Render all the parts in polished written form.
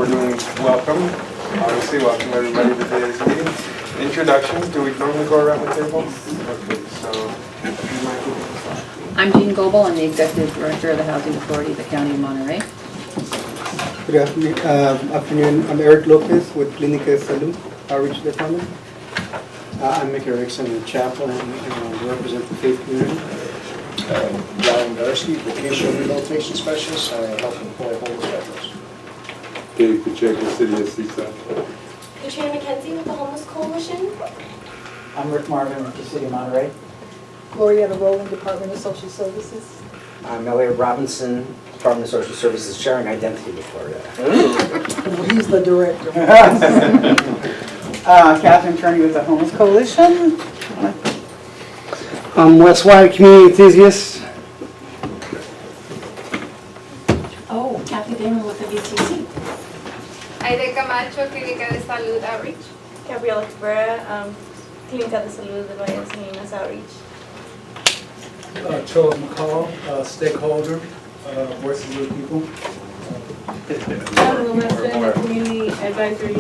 doing welcome. Obviously, welcome everybody to today's meeting. Introductions, do we normally go around the table? Okay, so, do you mind giving us that? I'm Jean Goebel. I'm the Executive Director of the Housing Authority of the County of Monterey. Good afternoon. I'm Eric Lopez with Clínica Salud Outreach Department. I'm Mick Erickson, the chaplain, and represent the faith community. Ryan Darcy, vocational rehabilitation specialist. I help employ homeless veterans. Dave Pacheco, City of Seaside. Katrina McKenzie with the Homeless Coalition. I'm Rick Marvin with the City of Monterey. Gloria Rowland, Department of Social Services. I'm Elliot Robinson, Department of Social Services, sharing identity with Florida. He's the director. Catherine Turney with the Homeless Coalition. I'm Wes White, community enthusiast. Oh, Kathy Damon with the VTC. Aide Camacho, Clínica de Salud Outreach. Gabriela Cabrera, Clínica de Salud de Valles Niñas Outreach. Charles McCall, stakeholder, Voices of the People. John Wilson, Community Advisory,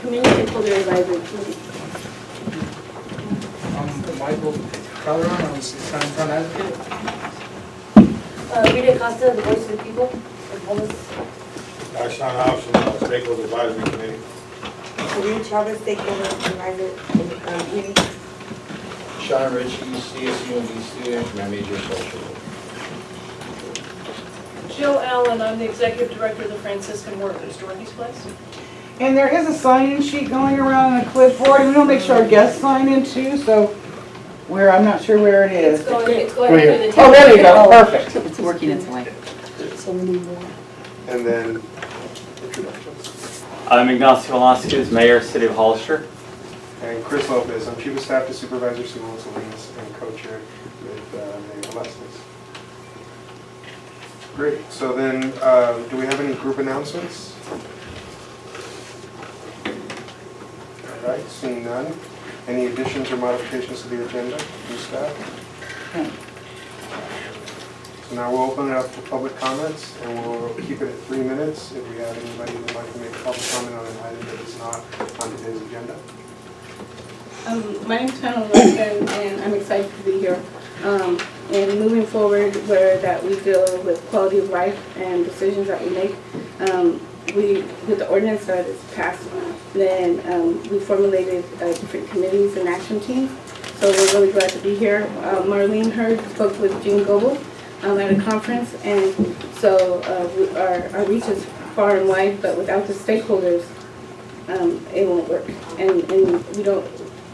Community Stakeholder Advisory Committee. I'm Michael Calderon, I'm San Fran advocate. Rita Costa, the Voice of the People, of Homeless. Sean Hobson, Stakeholder Advisory Committee. Maria Chavez, Stakeholder Advisor Committee. Sean Ritchie, CSUMB student, my major social work. Jill Allen, I'm the Executive Director of the Franciscan Workers, Dorothy's Place. And there is a sign-in sheet going around on a clipboard. We want to make sure our guests sign in too, so I'm not sure where it is. It's going Right through the here. table. Oh, there you go, perfect. It's working its way. So we need more. And then, introductions. I'm Ignacio Velasquez, Mayor, City of Hollister. And Chris Lopez, I'm Chief of Staff to Supervisor Simone Salinas and co-chair with Mayor Homelessness. Great, so then, do we have any group announcements? All right, seeing none. Any additions or modifications to the agenda from staff? Okay. So now we'll open it up for public comments, and we'll keep it at 3 minutes if we have anybody who would like to make a public comment on an item that is not on today's agenda. My name is Fernando, and I'm excited to be here. And moving forward, where that we deal with quality of life and decisions that we make, with the ordinance that is passed, then we formulated different committees and action teams. So we're really glad to be here. Marlene Hurd spoke with Jean Goebel at a conference, and so our reach is far and wide, but without the stakeholders, it won't work. And we don't.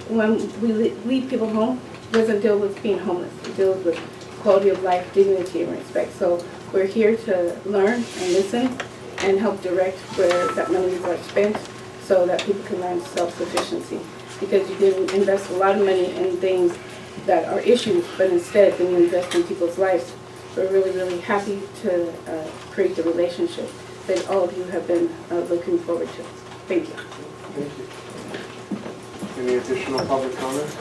When we leave people home, it doesn't deal with being homeless. It deals with quality of life, dignity, and respect. So we're here to learn and listen and help direct where that money is spent so that people can learn self-sufficiency. Because you can invest a lot of money in things that are issues, but instead when you invest in people's lives, we're really, really happy to create the relationship that all of you have been looking forward to. Thank you. Thank you. Any additional public comment?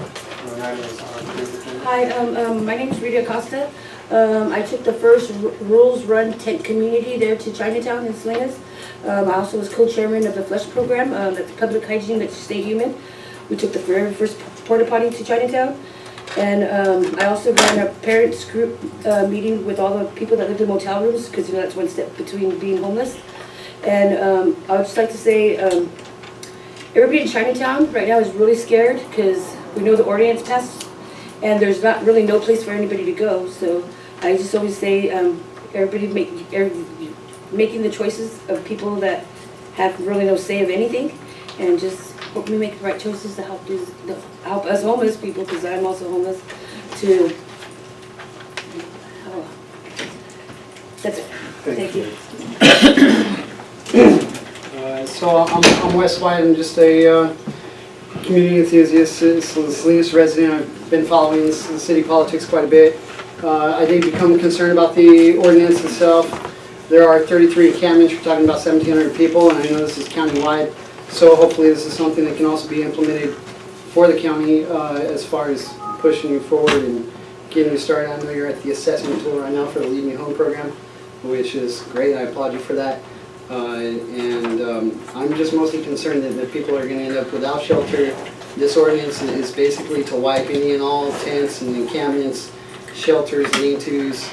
Hi, my name is Rita Costa. I took the first Rules Run tent community there to Chinatown in Salinas. I also was co-chairman of the Flush program, that's public hygiene that stay human. We took the very first porta potty to Chinatown. And I also ran a parents group meeting with all the people that lived in motel rooms, because you know that's one step between being homeless. And I would just like to say, everybody in Chinatown right now is really scared because we know the ordinance passed and there's not really no place for anybody to go. So I just always say everybody making the choices of people that have really no say of anything, and just hope we make the right choices to help us homeless people, because I'm also homeless, to, that's it. Thank you. So I'm Wes White. I'm just a community enthusiast, Salinas resident. I've been following the city politics quite a bit. I did become concerned about the ordinance itself. There are 33 encampments. We're talking about 1,700 people, and I know this is countywide. So hopefully this is something that can also be implemented for the county as far as pushing you forward and getting you started. I know you're at the assessment tool right now for the Lead Me Home program. which is great. I applaud you for that. I'm just mostly concerned that people are going to end up without shelter. This ordinance is basically to wipe any and all tents and encampments, shelters, lean-tos,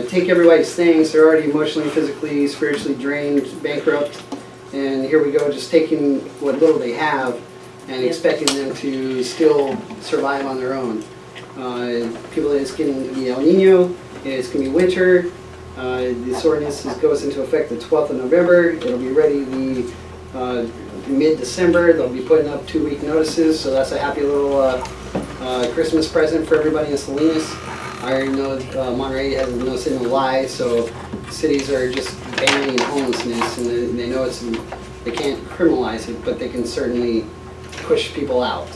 take everybody's things. They're already emotionally, physically, spiritually drained, bankrupt, and here we go, just taking what little they have and expecting them to still survive on their own. People, it's getting to be El Nino, it's going to be winter. This ordinance goes into effect the 12th of November. It'll be ready the mid-December. They'll be putting up 2-week notices, so that's a happy little Christmas present for everybody in Salinas. I already know Monterey has no sin to lie, so cities are just banning homelessness, and they know they can't criminalize it, but they can certainly push people out.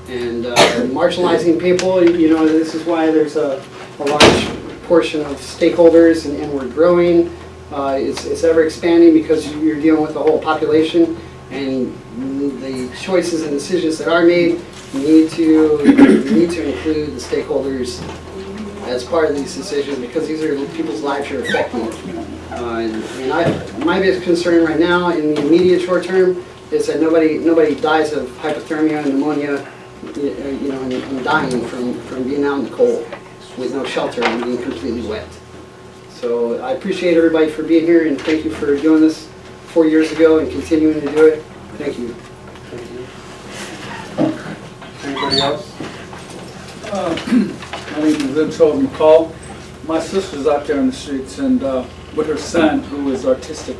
And marginalizing people, you know, this is why there's a large portion of stakeholders, and we're growing. It's ever expanding because you're dealing with the whole population, and the choices and decisions that are made need to include the stakeholders as part of these decisions, because these are people's lives you're affecting. My biggest concern right now in the immediate short term is that nobody dies of hypothermia and pneumonia, you know, and dying from being out in the cold with no shelter and being completely wet. So I appreciate everybody for being here, and thank you for doing this 4 years ago and continuing to do it. Thank you. Thank you. Anybody else? My name is Benito McCall. My sister's out there in the streets and with her son, who is autistic.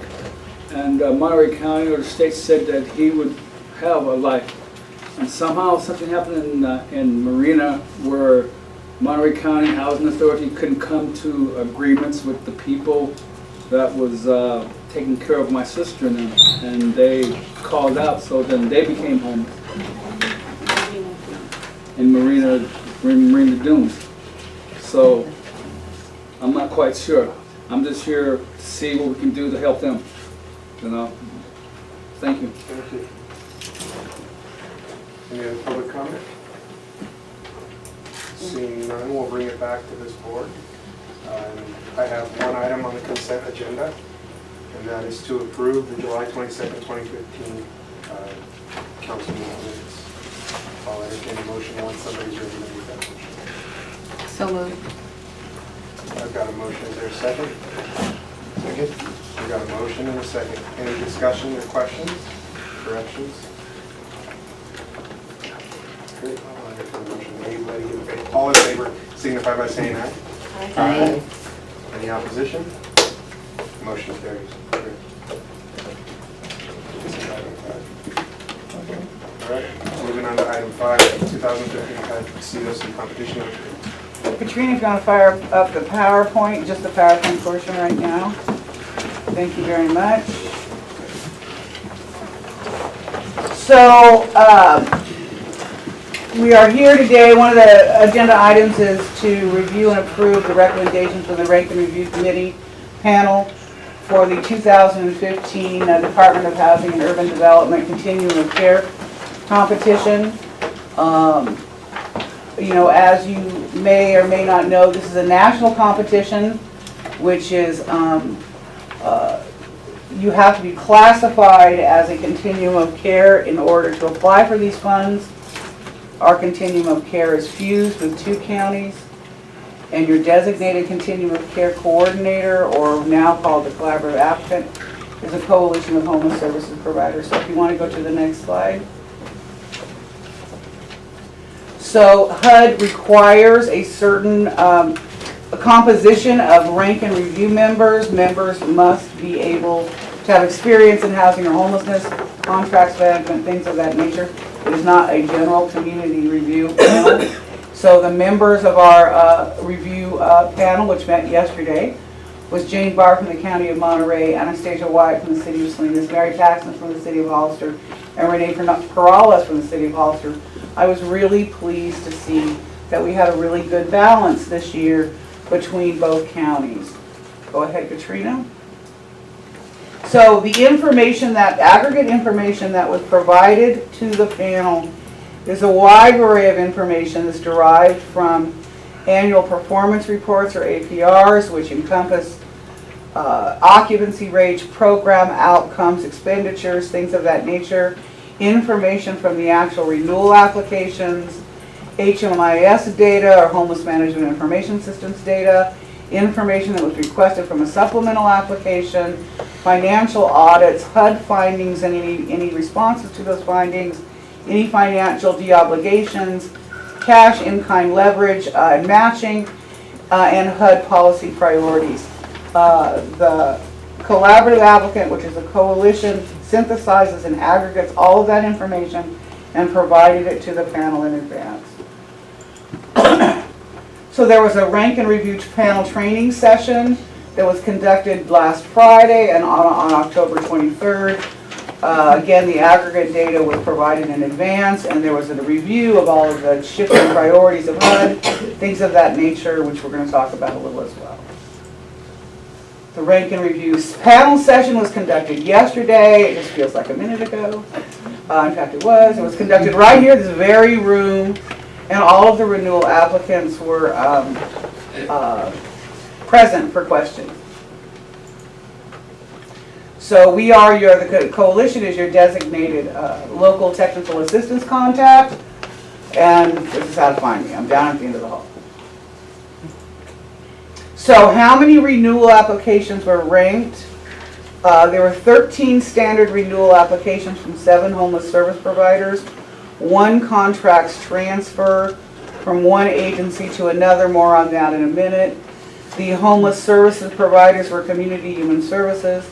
And Monterey County or the state said that he would have a life. And somehow something happened in Marina where Monterey County Housing Authority couldn't come to agreements with the people that was taking care of my sister and them. And they called out, so then they became homeless in Marina Dunes. So I'm not quite sure. I'm just here to see what we can do to help them. You know. Thank you. Thank you. Any other public comment? Seeing none, we'll bring it back to this board. I have one item on the consent agenda, and that is to approve the July 22nd, 2015 council meeting minutes. I'll entertain a motion once somebody's ready to make that motion. So moved. I've got a motion. Is there a second? Second. We've got a motion and a second. Any discussion or questions, corrections? Great. I'll entertain a motion. Anybody in favor? All in favor signify by saying aye. Aye. Any opposition? Motion carries. Great. All right, moving on to item 5, 2015 casinos and competition. Katrina, if you want to fire up the PowerPoint, just the PowerPoint portion right now. Thank you very much. So, we are here today. One of the agenda items is to review and approve the recommendations from the Rank and Review Committee panel for the 2015 Department of Housing and Urban Development Continuum of Care competition. You know, as you may or may not know, this is a national competition, which is you have to be classified as a continuum of care in order to apply for these funds. Our continuum of care is fused with 2 counties, and your designated continuum of care coordinator, or now called the collaborative applicant, is a coalition of homeless services providers. So if you want to go to the next slide. So HUD requires a certain composition of rank and review members. Members must be able to have experience in housing or homelessness, contracts management, things of that nature. It is not a general community review panel. So the members of our review panel, which met yesterday, was Jane Barr from the County of Monterey, Anastasia White from the City of Salinas, Mary Paxton from the City of Hollister, and Renee Perales from the City of Hollister. I was really pleased to see that we had a really good balance this year between both counties. Go ahead, Katrina. So the information, that aggregate information that was provided to the panel is a wide array of information that's derived from annual performance reports, or APRs, which encompass occupancy rates, program outcomes, expenditures, things of that nature, information from the actual renewal applications, HMIS data or Homeless Management Information Systems data, information that was requested from a supplemental application, financial audits, HUD findings and any responses to those findings, any financial deobligations, cash in-kind leverage and matching, and HUD policy priorities. The collaborative applicant, which is a coalition, synthesizes and aggregates all of that information and provided it to the panel in advance. So there was a rank and review panel training session that was conducted last Friday and on October 23rd. Again, the aggregate data was provided in advance, and there was a review of all of the shifting priorities of HUD, things of that nature, which we're going to talk about a little as well. The rank and review panel session was conducted yesterday. It just feels like a minute ago. In fact, it was. It was conducted right here in this very room, and all of the renewal applicants were present for questions. So we are the coalition is your designated local technical assistance contact, and this is how to find me. I'm down at the end of the hall. So how many renewal applications were ranked? There were 13 standard renewal applications from 7 homeless service providers, 1 contracts transfer from one agency to another, more on that in a minute. The homeless services providers were Community Human Services,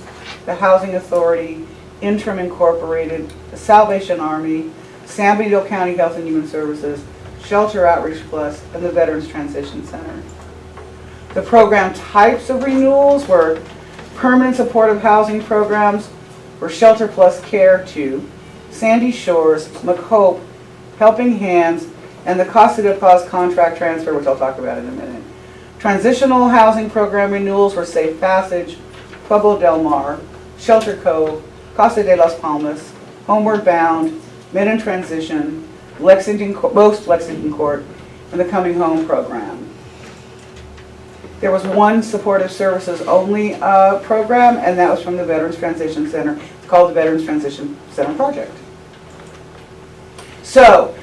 the Housing Authority, Interim Incorporated, the Salvation Army, San Benito County Health and Human Services, Shelter Outreach Plus, and the Veterans Transition Center. The program types of renewals were permanent supportive housing programs for Shelter Plus Care 2, Sandy Shores, McHope, Helping Hands, and the Casa de Paz contract transfer, which I'll talk about in a minute. Transitional housing program renewals were Safe Passage, Pueblo Del Mar, Shelter Cove, Casa de las Palmas, Homeward Bound, Mid and Transition, Lexington Court, and the Coming Home program. There was 1 supportive services only program, and that was from the Veterans Transition Center. It's called the Veterans Transition Center Project. So,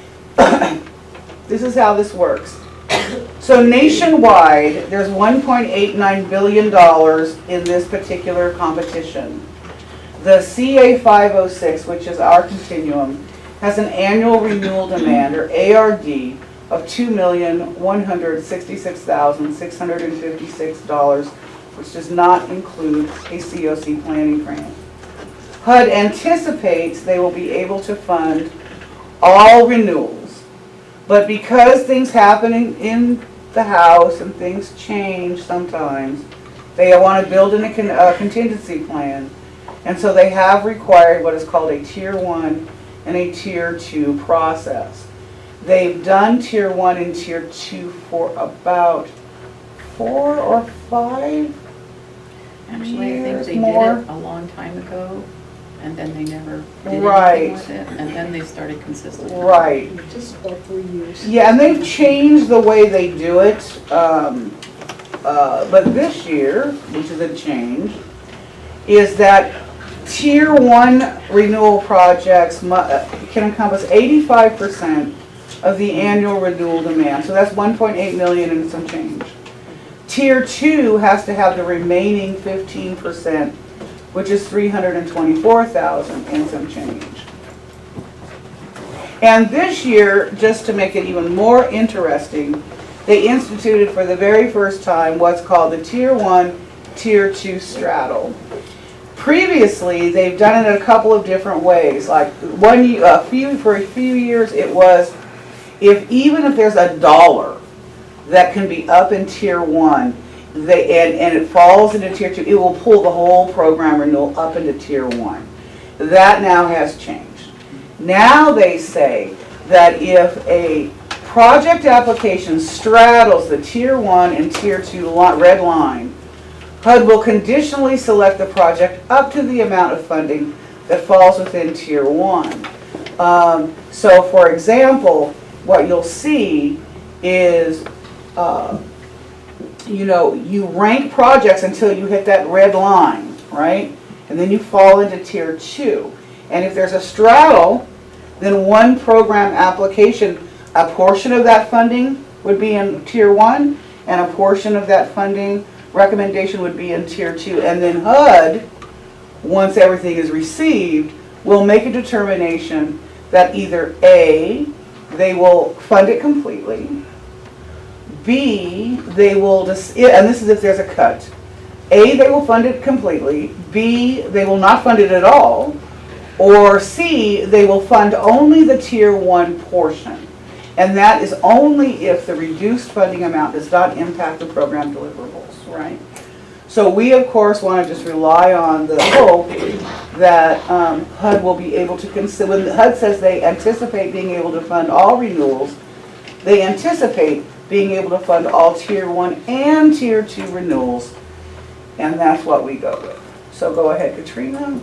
this is how this works. So nationwide, there's $1.89 billion in this particular competition. The CA 506, which is our Continuum, has an annual renewal demand, or ARD, of $2,166,656, which does not include a COC planning grant. HUD anticipates they will be able to fund all renewals, but because things happen in the house and things change sometimes, they want to build in a contingency plan, and so they have required what is called a Tier 1 and a Tier 2 process. They've done Tier 1 and Tier 2 for about 4 or 5 Actually, years I think they more. did it a long time ago, and then they never did Right. anything with it, and then they started consistently. Right. Just about 3 years. Yeah, and they've changed the way they do it. But this year, which is a change, is that Tier 1 renewal projects can encompass 85% of the annual renewal demand. So that's 1.8 million and some change. Tier 2 has to have the remaining 15%, which is 324,000 and some change. And this year, just to make it even more interesting, they instituted for the very first time what's called the Tier 1, Tier 2 straddle. Previously, they've done it in a couple of different ways. Like for a few years, it was even if there's $1 that can be up in Tier 1, and it falls into Tier 2, it will pull the whole program renewal up into Tier 1. That now has changed. Now they say that if a project application straddles the Tier 1 and Tier 2 red line, HUD will conditionally select the project up to the amount of funding that falls within Tier 1. So for example, what you'll see is you rank projects until you hit that red line, right? And then you fall into tier 2. And if there's a straddle, then one program application, a portion of that funding would be in tier 1, and a portion of that funding recommendation would be in tier 2. And then HUD, once everything is received, will make a determination that either A, they will fund it completely, B, they will, and this is if there's a cut, A, they will fund it completely, B, they will not fund it at all, or C, they will fund only the tier 1 portion. And that is only if the reduced funding amount does not impact the program deliverables, right? So we, of course, want to just rely on the hope that HUD will be able to consider, when HUD says they anticipate being able to fund all renewals, they anticipate being able to fund all tier 1 and tier 2 renewals, and that's what we go with. So go ahead, Katrina.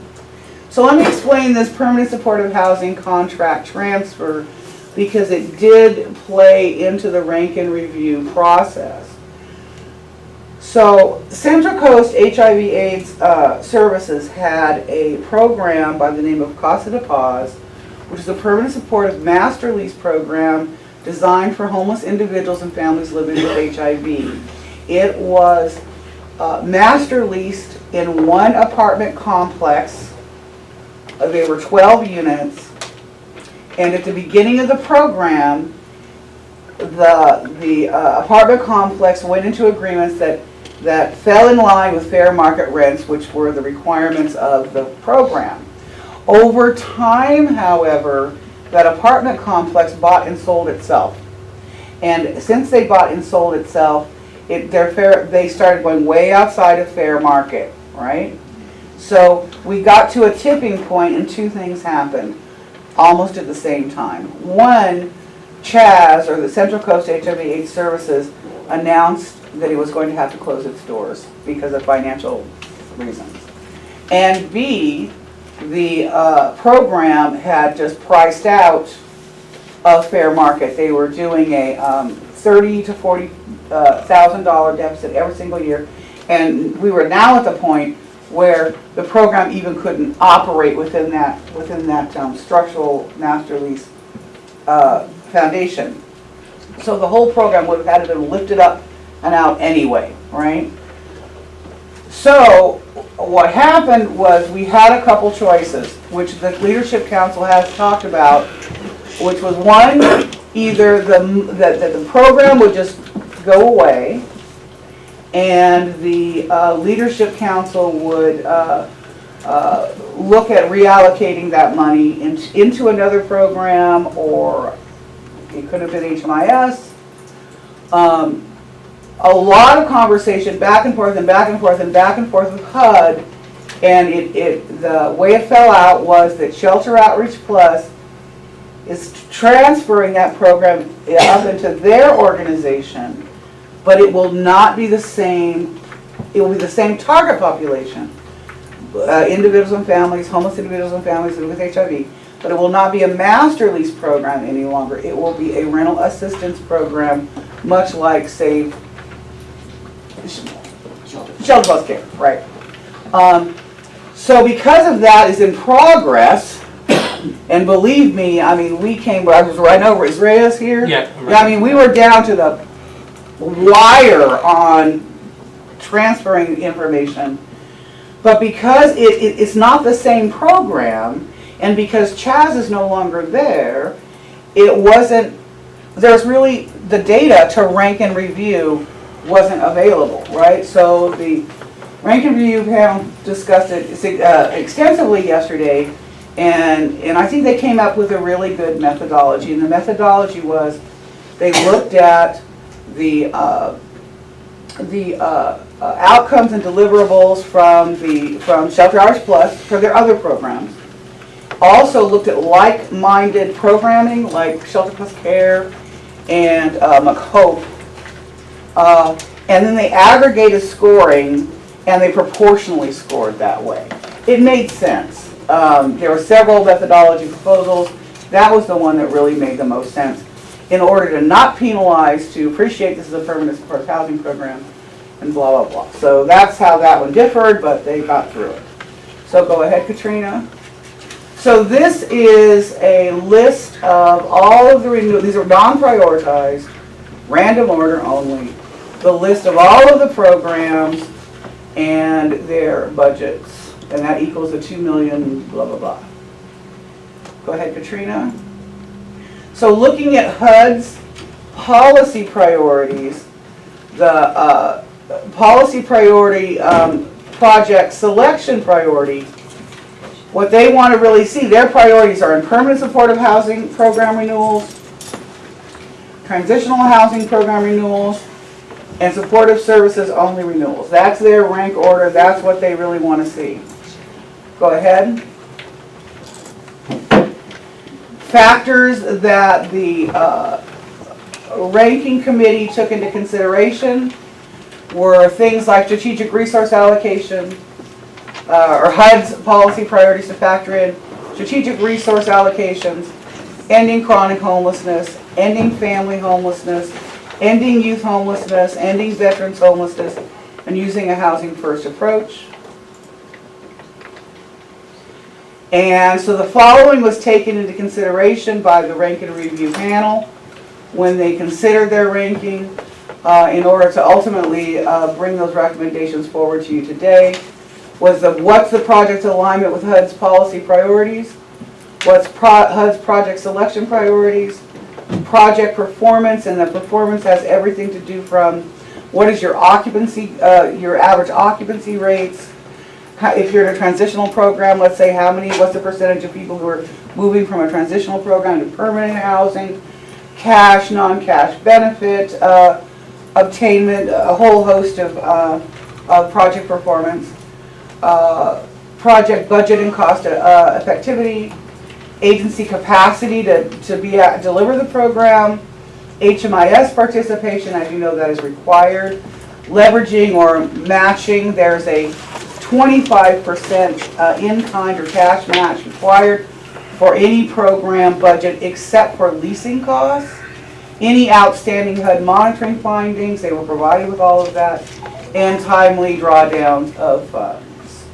So let me explain this permanent supportive housing contract transfer, because it did play into the rank and review process. So Central Coast HIV/AIDS Services had a program by the name of Casa de Paz, which is a permanent supportive master lease program designed for homeless individuals and families living with HIV. It was master leased in one apartment complex. There were 12 units. And at the beginning of the program, the apartment complex went into agreements that fell in line with fair market rents, which were the requirements of the program. Over time, however, that apartment complex bought and sold itself. And since they bought and sold itself, they started going way outside of fair market, right? So we got to a tipping point and two things happened almost at the same time. One, CHAZ, or the Central Coast HIV/AIDS Services, announced that it was going to have to close its doors because of financial reasons. And B, the program had just priced out of fair market. They were doing a $30,000 to $40,000 deficit every single year, and we were now at the point where the program even couldn't operate within that structural master lease foundation. So the whole program would have had to be lifted up and out anyway, right? So what happened was we had a couple choices, which the Leadership Council has talked about, which was one, either the program would just go away, and the Leadership Council would look at reallocating that money into another program, or it could have been HMIS. A lot of conversation back and forth and back and forth and back and forth with HUD, and the way it fell out was that Shelter Outreach Plus is transferring that program up into their organization, but it will not be the same. It will be the same target population, individuals and families, homeless individuals and families with HIV, but it will not be a master lease program any longer. It will be a rental assistance program, much like, say, Shelter Plus Care, right? So because of that is in progress, and believe me, I mean, we came, I know Reyes here. Yeah. I mean, we were down to the wire on transferring information, but because it's not the same program, and because CHAZ is no longer there, there's really, the data to rank and review wasn't available, right? So the rank and review panel discussed it extensively yesterday, and I think they came up with a really good methodology, and the methodology was they looked at the outcomes and deliverables from Shelter Outreach Plus for their other programs. Also looked at like-minded programming like Shelter Plus Care and McHope, and then they aggregated scoring and they proportionally scored that way. It made sense. There were several methodology proposals. That was the one that really made the most sense. In order to not penalize, to appreciate this is a permanent supportive housing program, and blah, blah, blah. So that's how that one differed, but they got through it. So go ahead, Katrina. So this is a list of all of the renewals. These are non-prioritized, random order only. The list of all of the programs and their budgets. And that equals the 2 million, blah, blah, blah. Go ahead, Katrina. So looking at HUD's policy priorities, the policy priority project selection priority, what they want to really see, their priorities are in permanent supportive housing program renewals, transitional housing program renewals, and supportive services only renewals. That's their rank order. That's what they really want to see. Go ahead. Factors that the ranking committee took into consideration were things like strategic resource allocation, or HUD's policy priorities to factor in strategic resource allocations, ending chronic homelessness, ending family homelessness, ending youth homelessness, ending veterans homelessness, and using a housing first approach. And so the following was taken into consideration by the rank and review panel when they considered their ranking in order to ultimately bring those recommendations forward to you today. Was what's the project alignment with HUD's policy priorities? What's HUD's project selection priorities? Project performance, and the performance has everything to do from what is your occupancy, your average occupancy rates. If you're in a transitional program, let's say what's the percentage of people who are moving from a transitional program to permanent housing, cash, non-cash benefit, obtainment, a whole host of project performance, project budget and cost effectivity, agency capacity to deliver the program, HMIS participation, as you know that is required, leveraging or matching, there's a 25% in-kind or cash match required for any program budget except for leasing costs. Any outstanding HUD monitoring findings, they were provided with all of that, and timely drawdowns of funds.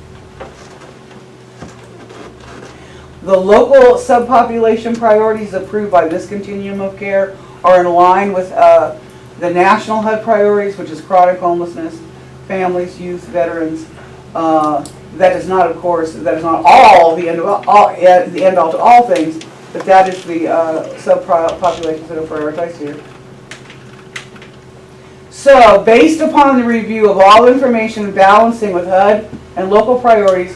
The local subpopulation priorities approved by this continuum of care are in line with the national HUD priorities, which is chronic homelessness, families, youth, veterans. That is not, of course, that is not all the end all to all things, but that is the subpopulations that are prioritized here. So, based upon the review of all information and balancing with HUD and local priorities,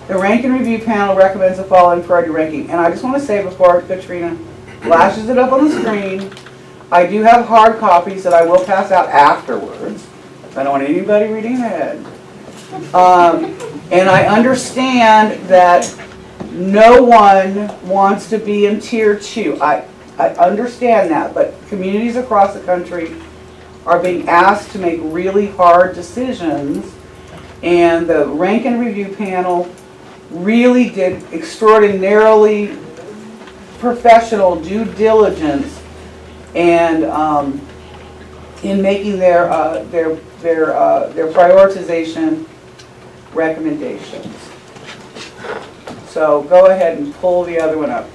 the rank and review panel recommends the following priority ranking. And I just want to say before Katrina flashes it up on the screen, I do have hard copies that I will pass out afterwards. I don't want anybody reading ahead. And I understand that no one wants to be in tier 2. I understand that, but communities across the country are being asked to make really hard decisions, and the rank and review panel really did extraordinarily professional due diligence and in making their prioritization recommendations. So go ahead and pull the other one up.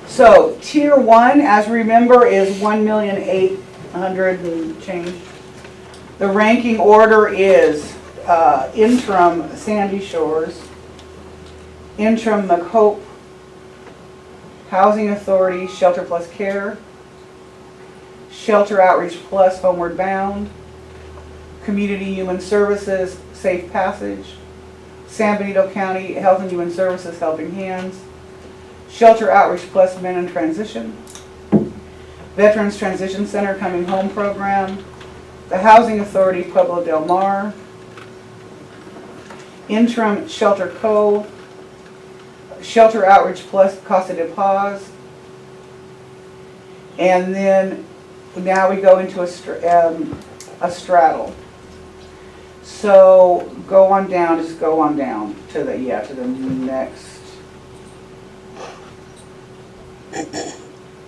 So tier 1, as remember, is 1,800,000 and change. The ranking order is interim Sandy Shores, interim McHope, Housing Authority, Shelter Plus Care, Shelter Outreach Plus Homeward Bound, Community Human Services Safe Passage, San Benito County Health and Human Services Helping Hands, Shelter Outreach Plus Men in Transition, Veterans Transition Center Coming Home Program, the Housing Authority Pueblo Del Mar, Interim Shelter Co., Shelter Outreach Plus Casa de Paz, and then now we go into a straddle. So go on down, just go on down to the next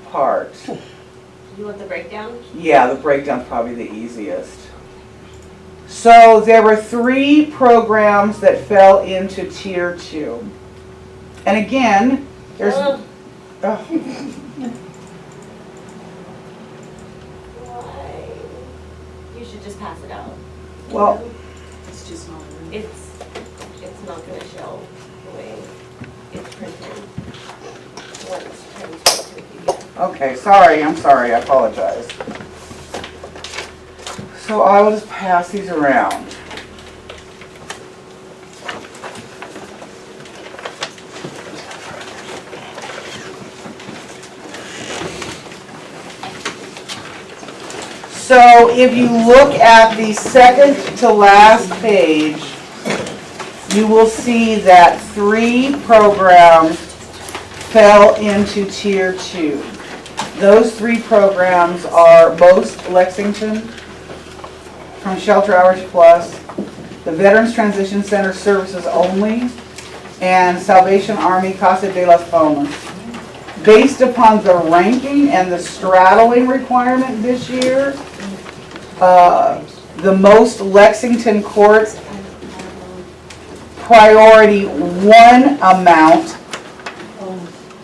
part. You want the breakdown? Yeah, the breakdown's probably the easiest. So there were 3 programs that fell into Tier 2. And again, there's... Why? You should just pass it out. Well, It's just not. It's not gonna show the way it's printed. Once transferred to PDF. okay, sorry, I'm sorry, I apologize. So I will just pass these around. So if you look at the second to last page, you will see that 3 programs fell into Tier 2. Those 3 programs are Most Lexington, from Shelter Outreach Plus, the Veterans Transition Center Services Only, and Salvation Army Casa de las Palmas. Based upon the ranking and the straddling requirement this year, the Most Lexington Court priority 1 amount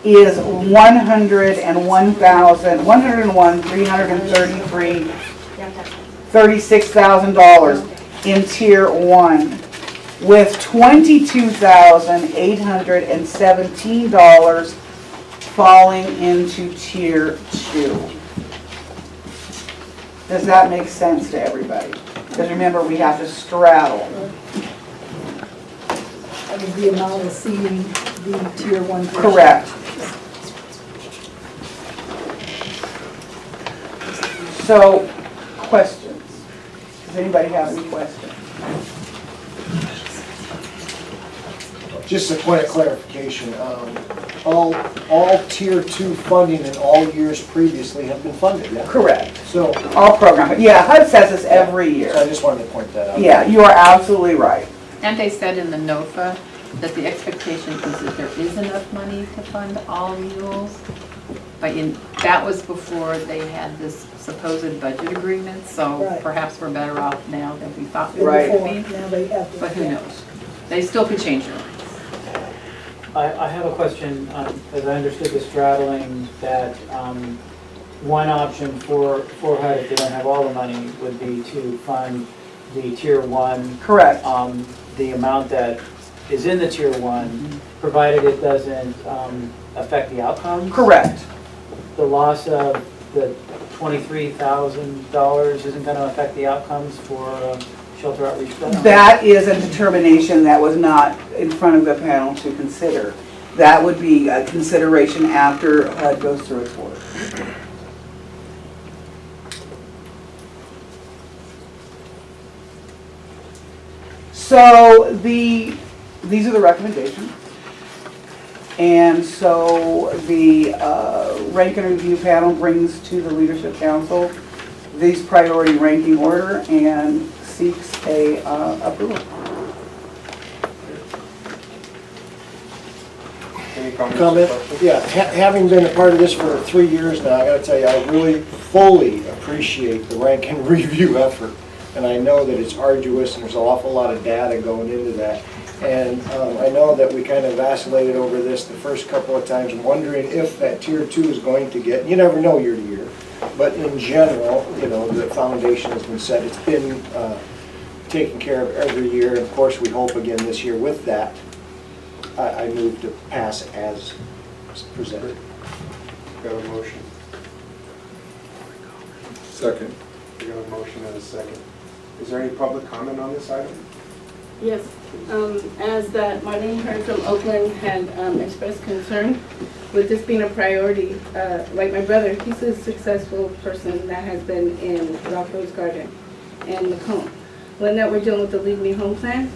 is $101,333,36,000 in Tier 1, with $22,817 falling into Tier 2. Does that make sense to everybody? Because remember, we have to straddle. I mean, the amount exceeding the Tier 1. Correct. So, questions? Does anybody have any questions? Just a point of clarification, all Tier 2 funding in all years previously have been funded, yeah? Correct. So, All programs. Yeah, HUD says this every year. so I just wanted to point that out. Yeah, you are absolutely right. And they said in the NOFA that the expectation is that there is enough money to fund all renewals. But that was before they had this supposed budget agreement, so Right. perhaps we're better off now than we thought we Right. would Before, be. now they have to. But who knows? They still could change their minds. I have a question, as I understood the straddling, that one option for HUD, if they don't have all the money, would be to fund the Tier 1. Correct. The amount that is in the Tier 1, provided it doesn't affect the outcomes. Correct. The loss of the $23,000 isn't going to affect the outcomes for Shelter Outreach Plus? That is a determination that was not in front of the panel to consider. That would be a consideration after HUD goes through its work. So these are the recommendations. And so the rank and review panel brings to the Leadership Council these priority ranking order and seeks a approval. Any comments? Comment? Yeah, having been a part of this for 3 years now, I gotta tell you, I really fully appreciate the rank and review effort. And I know that it's arduous and there's an awful lot of data going into that. And I know that we kind of vacillated over this the first couple of times, wondering if that Tier 2 is going to get, you never know year to year. But in general, you know, the foundation has been set. It's been taken care of every year. And of course, we hope again this year with that. I move to pass as presented. Got a motion. Second. We got a motion and a second. Is there any public comment on this item? Yes, as that Marlene heard from Oakland had expressed concern with this being a priority, like my brother, he's a successful person that has been in Rock Rose Garden and Macomb. When that we're dealing with the Leave Me Home plan,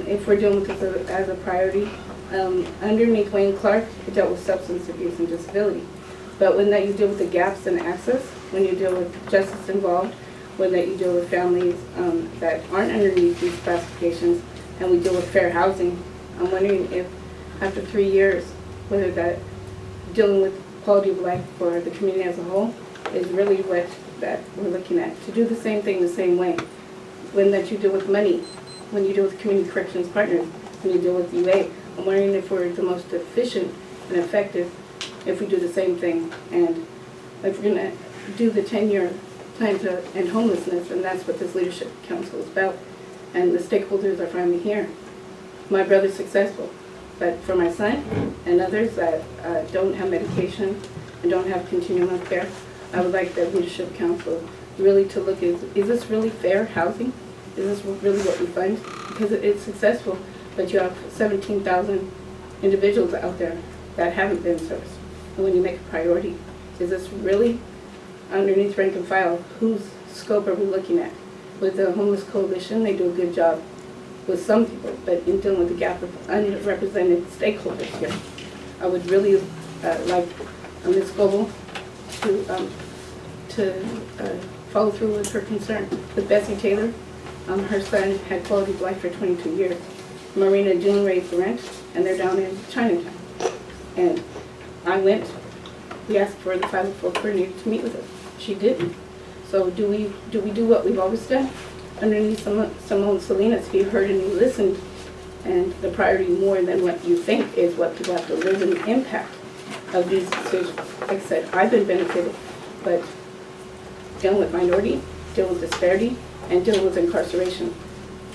if we're dealing with this as a priority, underneath Wayne Clark, it dealt with substance abuse and disability. But when that you deal with the gaps in access, when you deal with justice involved, when that you deal with families that aren't underneath these classifications, and we deal with fair housing. I'm wondering if after 3 years, whether that dealing with quality of life for the community as a whole is really what that we're looking at. To do the same thing the same way. When that you deal with money, when you deal with community corrections partners, when you deal with UA, I'm wondering if we're the most efficient and effective if we do the same thing. And if we're going to do the 10-year plan to end homelessness, and that's what this leadership council is about, and the stakeholders are finally here. My brother's successful, but for my son and others that don't have medication and don't have continuum of care, I would like the leadership council really to look at, is this really fair housing? Is this really what we fund? Because it's successful, but you have 17,000 individuals out there that haven't been serviced. And when you make a priority, is this really underneath rank and file? Whose scope are we looking at? With the Homeless Coalition, they do a good job with some people, but in dealing with the gap of unrepresented stakeholders here, I would really like Ms. Goebel to follow through with her concern. With Bessie Taylor, her son had quality of life for 22 years. Marina June raised the rent, and they're down in Chinatown. And I went, we asked for the 504 coordinator to meet with her. She didn't. So do we do what we've always done? Underneath Simone Salinas, he heard and he listened, and the priority more than what you think is what people have to live in the impact of these decisions. Like I said, I've been benefited, but dealing with minority, dealing with disparity, and dealing with incarceration,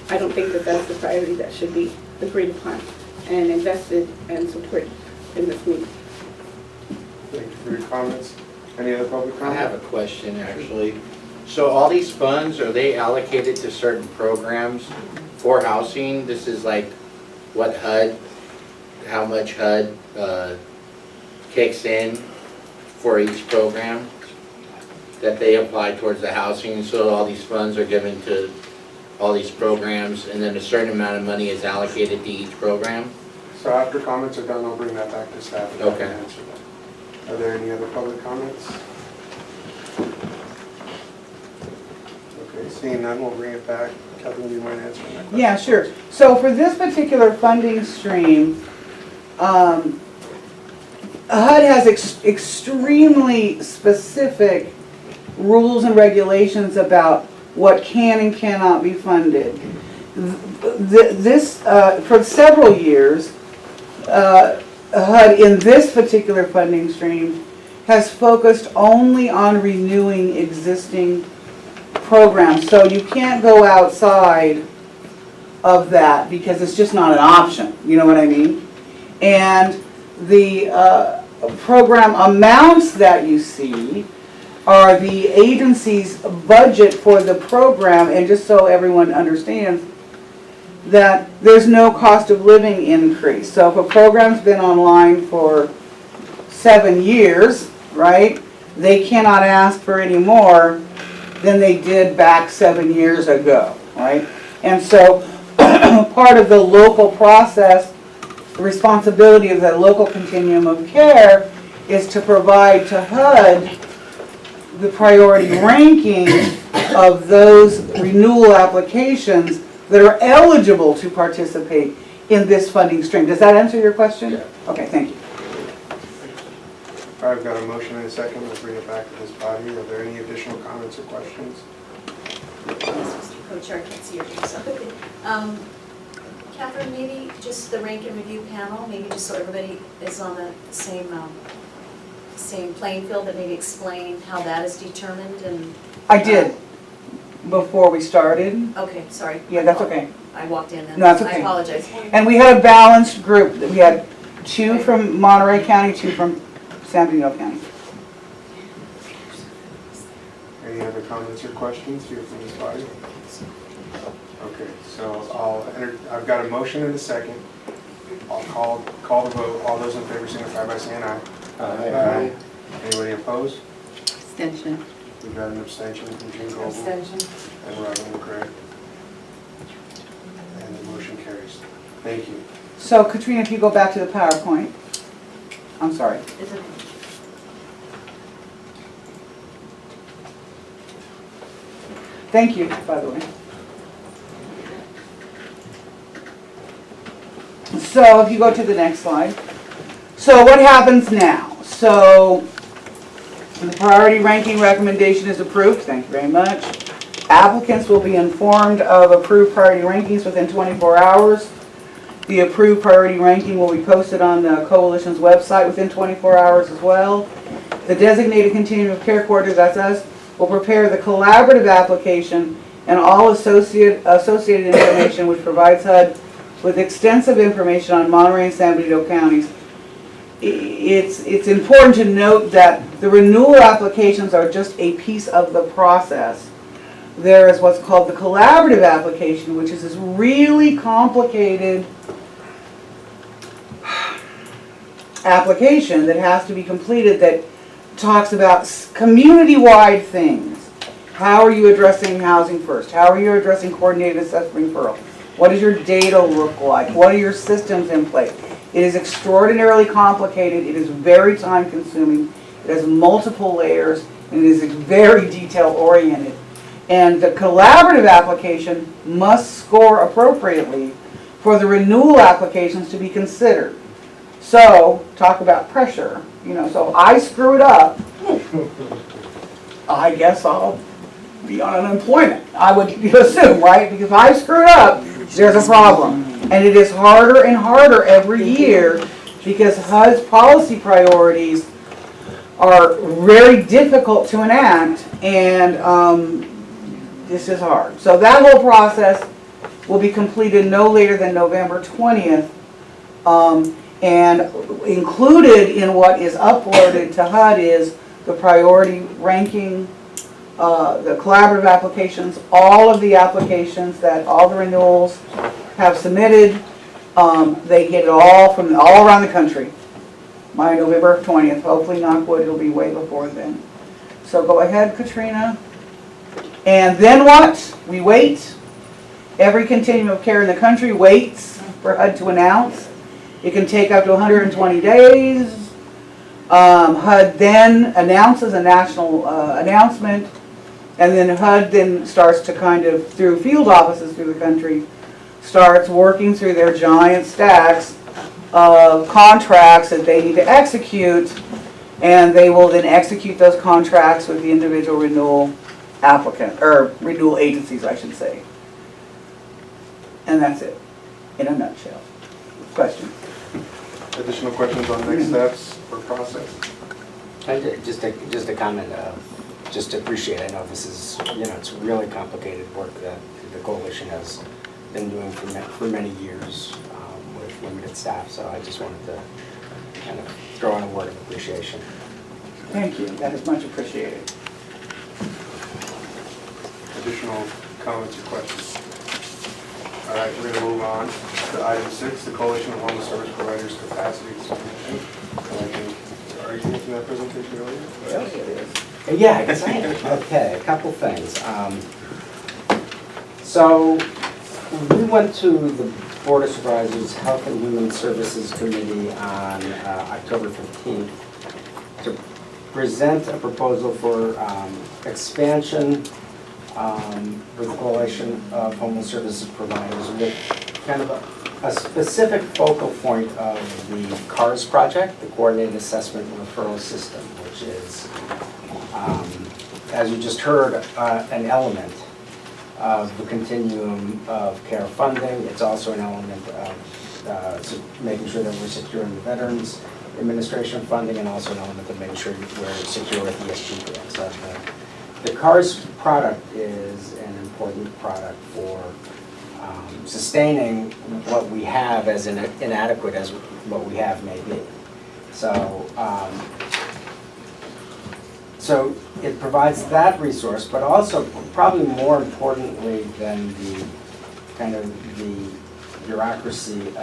I don't think that that's the priority that should be agreed upon and invested and supported in this meeting. Thank you for your comments. Any other public I comment? have a question, actually. So all these funds, are they allocated to certain programs for housing? This is like what HUD, how much HUD kicks in for each program that they apply towards the housing. So all these funds are given to all these programs, and then a certain amount of money is allocated to each program? So after comments are done, I'll bring that back to staff and Okay. answer that. Are there any other public comments? Okay, seeing none, we'll bring it back. Kevin, do you mind answering that question? Yeah, sure. So for this particular funding stream, HUD has extremely specific rules and regulations about what can and cannot be funded. This, for several years, HUD in this particular funding stream has focused only on renewing existing programs. So you can't go outside of that because it's just not an option, you know what I mean? And the program amounts that you see are the agency's budget for the program, and just so everyone understands that there's no cost of living increase. So if a program's been online for 7 years, right, they cannot ask for any more than they did back 7 years ago, right? And so part of the local process, the responsibility of the local continuum of care is to provide to HUD the priority ranking of those renewal applications that are eligible to participate in this funding stream. Does that answer your question? Yeah. Okay, thank you. All right, I've got a motion and a second. We'll bring it back to this body. Are there any additional comments or questions? Yes, Mr. Co-Chair, I can't see your face. Catherine, maybe just the rank and review panel, maybe just so everybody is on the same playing field, that maybe explain how that is determined and... I did, before we started. Okay, sorry. Yeah, that's okay. I walked in and No, that's okay. I apologize. And we had a balanced group. We had 2 from Monterey County, 2 from San Benito County. Any other comments or questions here from this body? Okay, so I've got a motion and a second. I'll call the vote. All those in favor signify by saying aye. Aye. Anybody opposed? Abstention. We've got an abstention from Jean Goebel Abstention. and Robin McCray. And the motion carries. Thank you. So Katrina, if you go back to the PowerPoint. I'm sorry. Is it? Thank you, by the way. So if you go to the next slide. So what happens now? So the priority ranking recommendation is approved. Thank you very much. Applicants will be informed of approved priority rankings within 24 hours. The approved priority ranking will be posted on the coalition's website within 24 hours as well. The designated continuum of care coordinator, that's us, will prepare the collaborative application and all associated information, which provides HUD with extensive information on Monterey and San Benito counties. It's important to note that the renewal applications are just a piece of the process. There is what's called the collaborative application, which is this really complicated application that has to be completed that talks about community-wide things. How are you addressing housing first? How are you addressing coordinated assessment referral? What does your data look like? What are your systems in place? It is extraordinarily complicated. It is very time-consuming. It has multiple layers, and it is very detail-oriented. And the collaborative application must score appropriately for the renewal applications to be considered. So, talk about pressure. So if I screw it up, I guess I'll be on unemployment. I would assume, right? Because if I screw it up, there's a problem. And it is harder and harder every year because HUD's policy priorities are very difficult to enact, and this is hard. So that whole process will be completed no later than November 20th. And included in what is uploaded to HUD is the priority ranking, the collaborative applications, all of the applications that all the renewals have submitted. They get it all from all around the country by November 20th. Hopefully, knock wood, it'll be way before then. So go ahead, Katrina. And then what? We wait. Every continuum of care in the country waits for HUD to announce. It can take up to 120 days. HUD then announces a national announcement, and then HUD then starts to kind of, through field offices through the country, starts working through their giant stacks of contracts that they need to execute, and they will then execute those contracts with the individual renewal applicant, or renewal agencies, I should say. And that's it, in a nutshell. Questions? Additional questions on next steps or process? Just a comment, just to appreciate, I know this is, it's really complicated work that the coalition has been doing for many years with limited staff, so I just wanted to kind of throw in a word of appreciation. Thank you, that is much appreciated. Additional comments or questions? All right, we're going to move on to item 6, the Coalition of Homeless Service Providers Capacity Expansion. Are you making that presentation earlier? Yes, it is. Yeah, I guess I am. Okay, a couple things. So we went to the Board of Supervisors Health and Human Services Committee on October 15th to present a proposal for expansion with the Coalition of Homeless Services Providers with kind of a specific focal point of the CARS project, the Coordinated Assessment and Referral System, which is, as you just heard, an element of the continuum of care funding. It's also an element of making sure that we're securing the Veterans Administration funding, and also an element of making sure we're secure with ESG grants. So the CARS product is an important product for sustaining what we have, as inadequate as what we have may be. So, so it provides that resource, but also probably more importantly than the kind of the bureaucracy of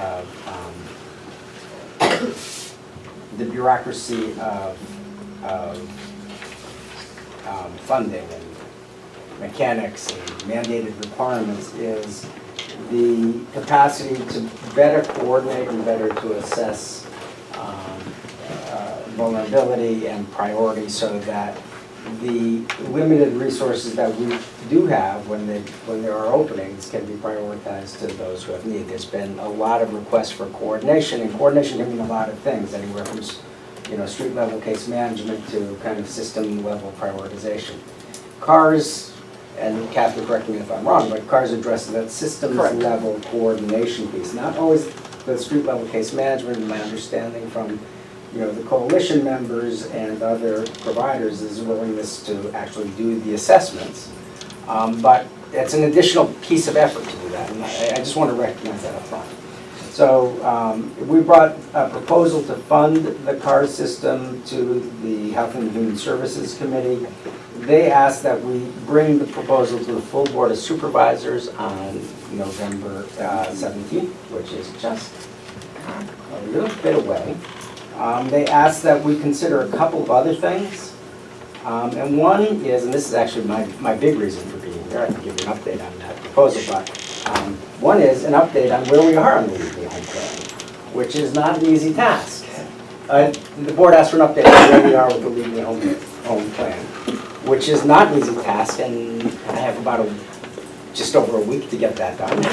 funding and mechanics and mandated requirements is the capacity to better coordinate and better to assess vulnerability and priority, so that the limited resources that we do have when there are openings can be prioritized to those who have need. There's been a lot of requests for coordination, and coordination can mean a lot of things, anywhere from street level case management to kind of system level prioritization. CARS, and Catherine, correct me if I'm wrong, but CARS addresses that systems level coordination piece, not always the street level case management. My understanding from the coalition members and other providers is willingness to actually do the assessments. But it's an additional piece of effort to do that, and I just want to recognize that up front. So we brought a proposal to fund the CARS system to the Health and Human Services Committee. They asked that we bring the proposal to the full Board of Supervisors on November 17th, which is just a little bit away. They asked that we consider a couple of other things. And one is, and this is actually my big reason for being here, I can give you an update on that proposal, but one is an update on where we are on the Leave Me Home Plan, which is not an easy task. The board asked for an update on where we are with the Leave Me Home Plan, which is not an easy task, and I have about just over a week to get that done.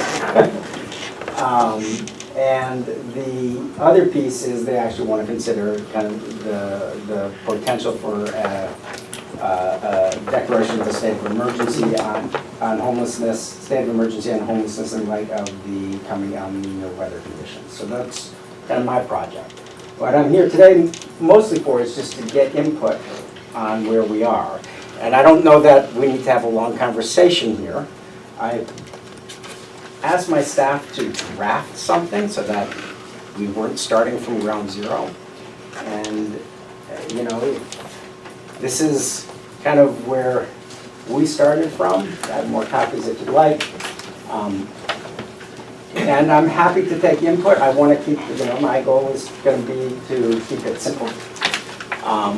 And the other piece is they actually want to consider kind of the potential for a declaration of a state of emergency on homelessness, state of emergency on homelessness in light of the coming El Nino weather conditions. So that's kind of my project. What I'm here today mostly for is just to get input on where we are. And I don't know that we need to have a long conversation here. I asked my staff to draft something so that we weren't starting from ground zero. And, this is kind of where we started from. I have more copies if you'd like. And I'm happy to take input. I want to keep, my goal is going to be to keep it simple.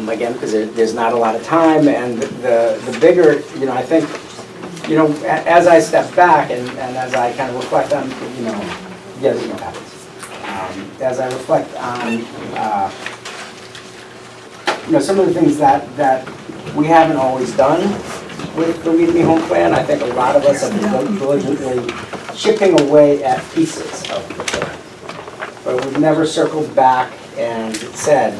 Again, because there's not a lot of time, and the bigger, I think, as I step back and as I kind of reflect on, what happens. As I reflect on, some of the things that we haven't always done with the Leave Me Home Plan. I think a lot of us have been diligently chipping away at pieces of the plan. But we've never circled back and said,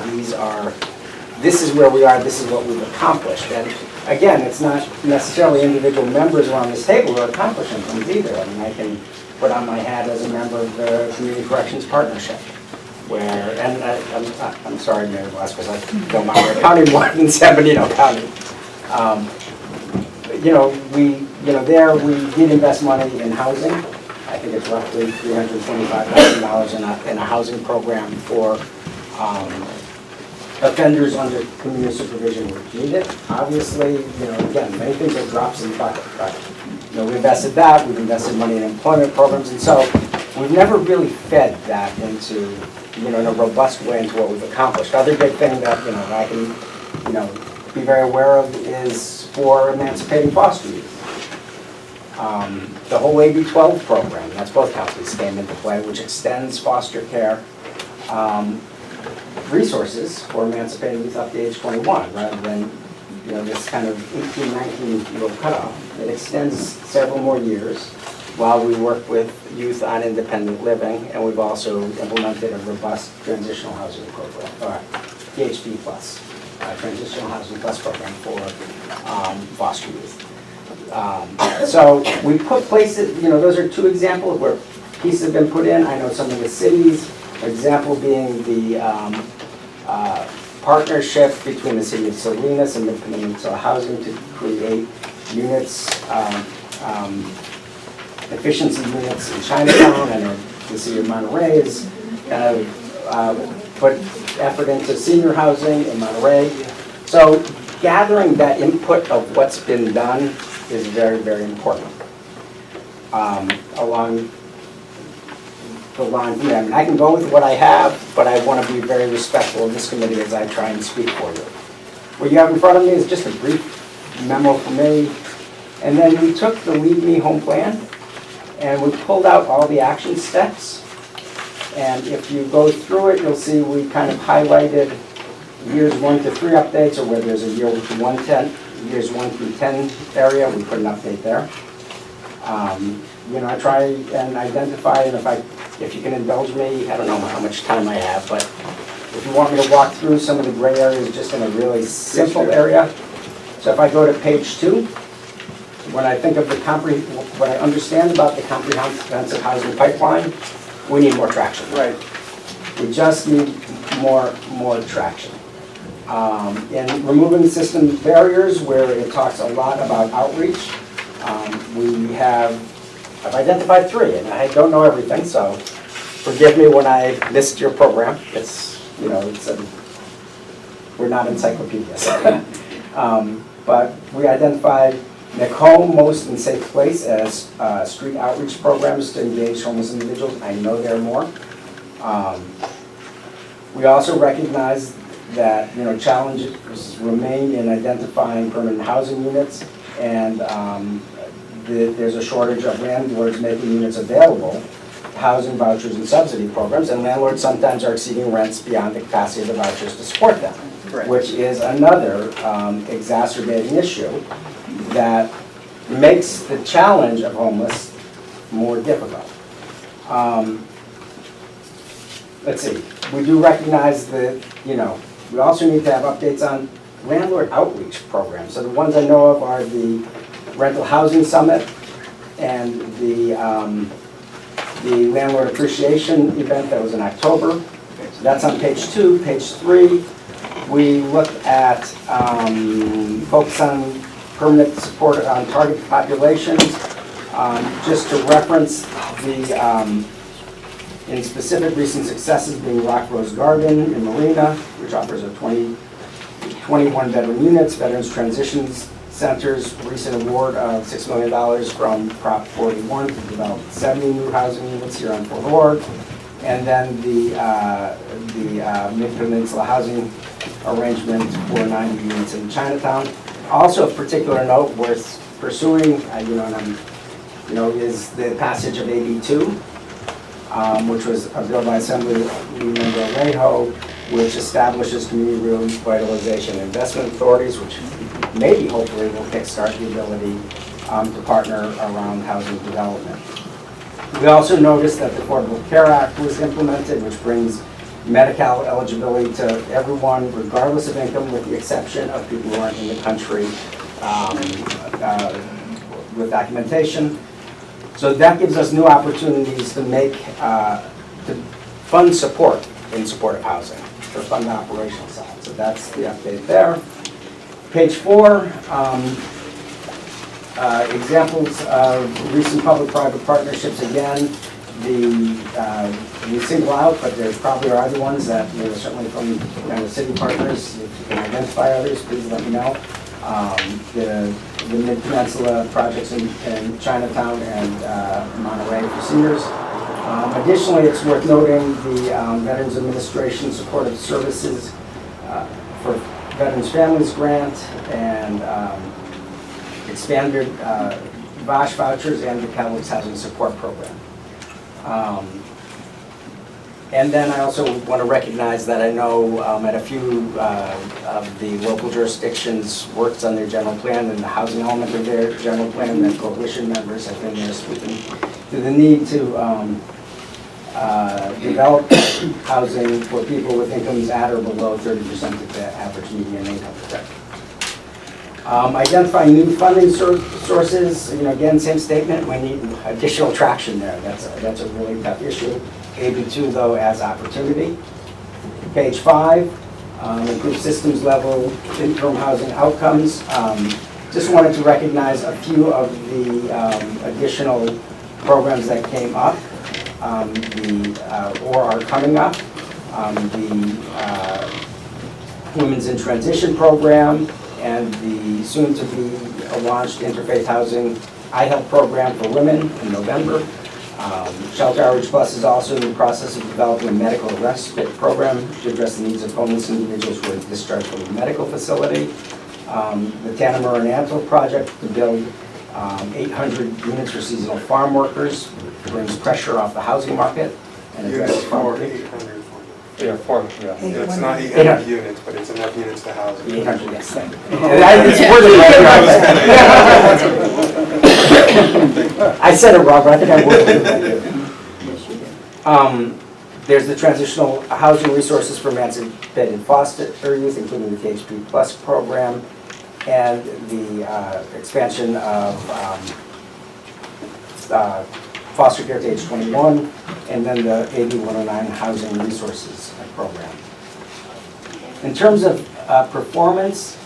this is where we are, this is what we've accomplished. And again, it's not necessarily individual members around this table who are accomplishing things either. I mean, I can put on my hat as a member of the Community Corrections Partnership, where, and I'm sorry, Mayor Velasquez, I don't mind County more than San Benito County. There we did invest money in housing. I think it's roughly $325,000 in a housing program for offenders under community supervision which need it. Obviously, again, many things are drops in the bucket, right? We invested that, we've invested money in employment programs, and so we've never really fed that into, in a robust way into what we've accomplished. Other big thing that, I can, be very aware of is for emancipating foster youth. The whole AB 12 program, that's both houses came into play, which extends foster care resources for emancipating youth up to age 21, rather than this kind of 18, 19-year-old cutoff. It extends several more years while we work with youth on independent living, and we've also implemented a robust transitional housing program, or PHP Plus, transitional housing plus program for foster youth. So we put places, those are two examples where pieces have been put in. I know some of the cities, an example being the partnership between the city of Salinas and Mid-Peninsula Housing to create units, efficiency units in Chinatown, and the city of Monterey has kind of put effort into senior housing in Monterey. So gathering that input of what's been done is very, very important. Along the line, I can go with what I have, but I want to be very respectful of this committee as I try and speak for you. What you have in front of me is just a brief memo from me, and then we took the Leave Me Home Plan and we pulled out all the action steps. And if you go through it, you'll see we kind of highlighted years 1 to 3 updates, or where there's a year 110, years 1 through 10 area, we put an update there. You know, I try and identify, and if you can indulge me, I don't know how much time I have, but if you want me to walk through some of the gray areas just in a really simple area. So if I go to page 2, when I think of what I understand about the comprehensive housing pipeline, we need more traction. Right. We just need more traction. In removing system barriers, where it talks a lot about outreach, I've identified 3, and I don't know everything, so forgive me when I missed your program. We're not encyclopedias. But we identified make home, most, and safe place as street outreach programs to engage homeless individuals. I know there are more. We also recognize that challenges remain in identifying permanent housing units, and there's a shortage of landlords making units available, housing vouchers and subsidy programs, and landlords sometimes are exceeding rents beyond the capacity of the vouchers to support them, which is another exacerbating issue that makes the challenge of homeless more difficult. Let's see, we do recognize that, we also need to have updates on landlord outreach programs. So the ones I know of are the Rental Housing Summit and the Landlord Appreciation event that was in October. So that's on page 2. Page 3, we look at focus on permanent support on target populations. Just to reference in specific recent successes being Rock Rose Garden in Marina, which offers a 21 veteran units, Veterans Transitions Centers, recent award of $6 million from Prop 41 to develop 70 new housing units here on Fort Ord, and then the Mid-Peninsula Housing Arrangement for 90 units in Chinatown. Also of particular note worth pursuing, is the passage of AB 2, which was a bill by Assembly Member Alejo, which establishes community revitalization and investment authorities, which maybe, hopefully, will kickstart the ability to partner around housing development. We also noticed that the Affordable Care Act was implemented, which brings Medi-Cal eligibility to everyone, regardless of income, with the exception of people who aren't in the country with documentation. So that gives us new opportunities to to fund support in support of housing, to fund the operational side. So that's the update there. Page 4, examples of recent public-private partnerships. Again, we single out, but there probably are other ones that, certainly from the city partners, if you can identify others, please let me know. The Mid-Peninsula projects in Chinatown and Monterey for seniors. Additionally, it's worth noting the Veterans Administration Supportive Services for Veterans Families Grant and expanded VASH vouchers and the Catholics Housing Support Program. And then I also want to recognize that I know at a few of the local jurisdictions works on their general plan, and the housing element of their general plan, that coalition members have been there speaking to the need to develop housing for people with incomes at or below 30% of the average median income. Identifying new funding sources, again, same statement, we need additional traction there. That's a really tough issue. AB2, though, as opportunity. Page 5, improve systems level interim housing outcomes. Just wanted to recognize a few of the additional programs that came up or are coming up. The Women's in Transition program and the soon-to-be launched Interfaith Housing iHelp program for women in November. Shelter Outreach Plus is also in the process of developing a medical respite program to address the needs of homeless individuals who are discharged from a medical facility. The Tanamura and Antelope project to build 800 units for seasonal farm workers brings pressure off the housing market and addresses farm. Yeah, 4, yeah. It's not 800 units, but it's enough units to house it. 800, yes, thank you. It's worded right. I said it wrong, but I think I worded it right. There's the transitional housing resources for emancipated foster youth, including the KHP Plus program, and the expansion of foster care to age 21, and then the AB 109 housing resources program. In terms of performance,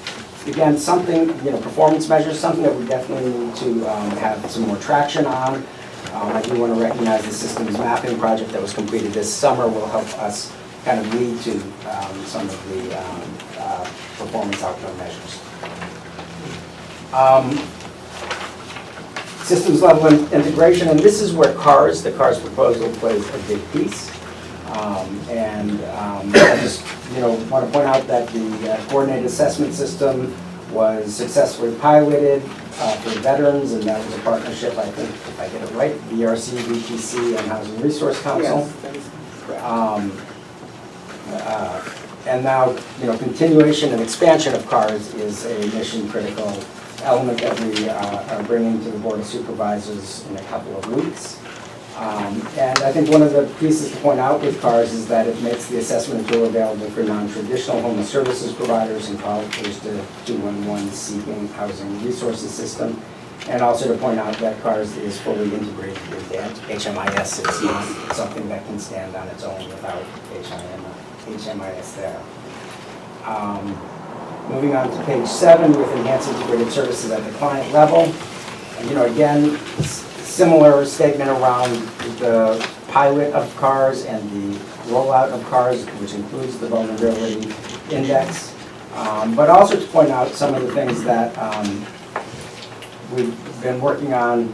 again, something, performance measures, something that we definitely need to have some more traction on. I do want to recognize the systems mapping project that was completed this summer will help us kind of lead to some of the performance outcome measures. Systems level integration, and this is where the CARS proposal plays a big piece. I just want to point out that the coordinated assessment system was successfully piloted for veterans, and that was a partnership, I think, if I get it right, VRC, VTC, and Housing Resource Council. Yes, that is correct. And now, continuation and expansion of CARS is a mission critical element that we are bringing to the Board of Supervisors in a couple of weeks. And I think one of the pieces to point out with CARS is that it makes the assessment tool available for non-traditional homeless services providers and collectors to 211 seeking housing resources system. And also to point out that CARS is fully integrated with HMIS. It's not something that can stand on its own without HMIS there. Moving on to page 7 with enhanced integrated services at the client level. And, again, similar statement around the pilot of CARS and the rollout of CARS, which includes the vulnerability index, but also to point out some of the things that we've been working on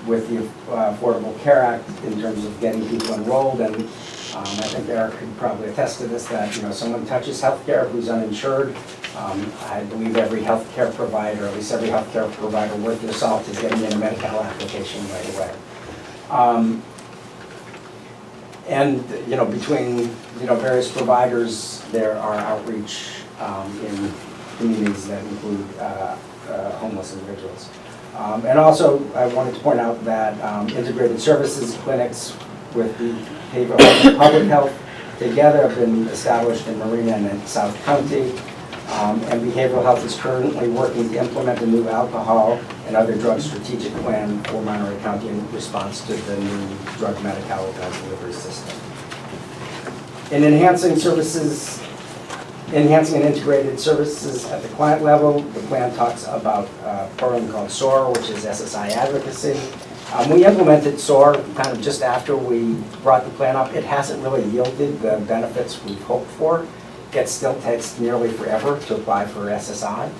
with the Affordable Care Act in terms of getting people enrolled. And I think Eric could probably attest to this, that someone touches healthcare who's uninsured. I believe every healthcare provider, at least every healthcare provider worth their salt, is getting in a Medi-Cal application right away. Between various providers, there are outreach in communities that include homeless individuals. And also, I wanted to point out that integrated services clinics with the behavioral health and public health together have been established in Marina and in South County. And behavioral health is currently working to implement a new alcohol and other drug strategic plan for Monterey County in response to the new drug Medi-Cal delivery system. In enhancing and integrated services at the client level, the plan talks about a program called SOAR, which is SSI advocacy. We implemented SOAR kind of just after we brought the plan up. It hasn't really yielded the benefits we've hoped for. It still takes nearly forever to apply for SSI,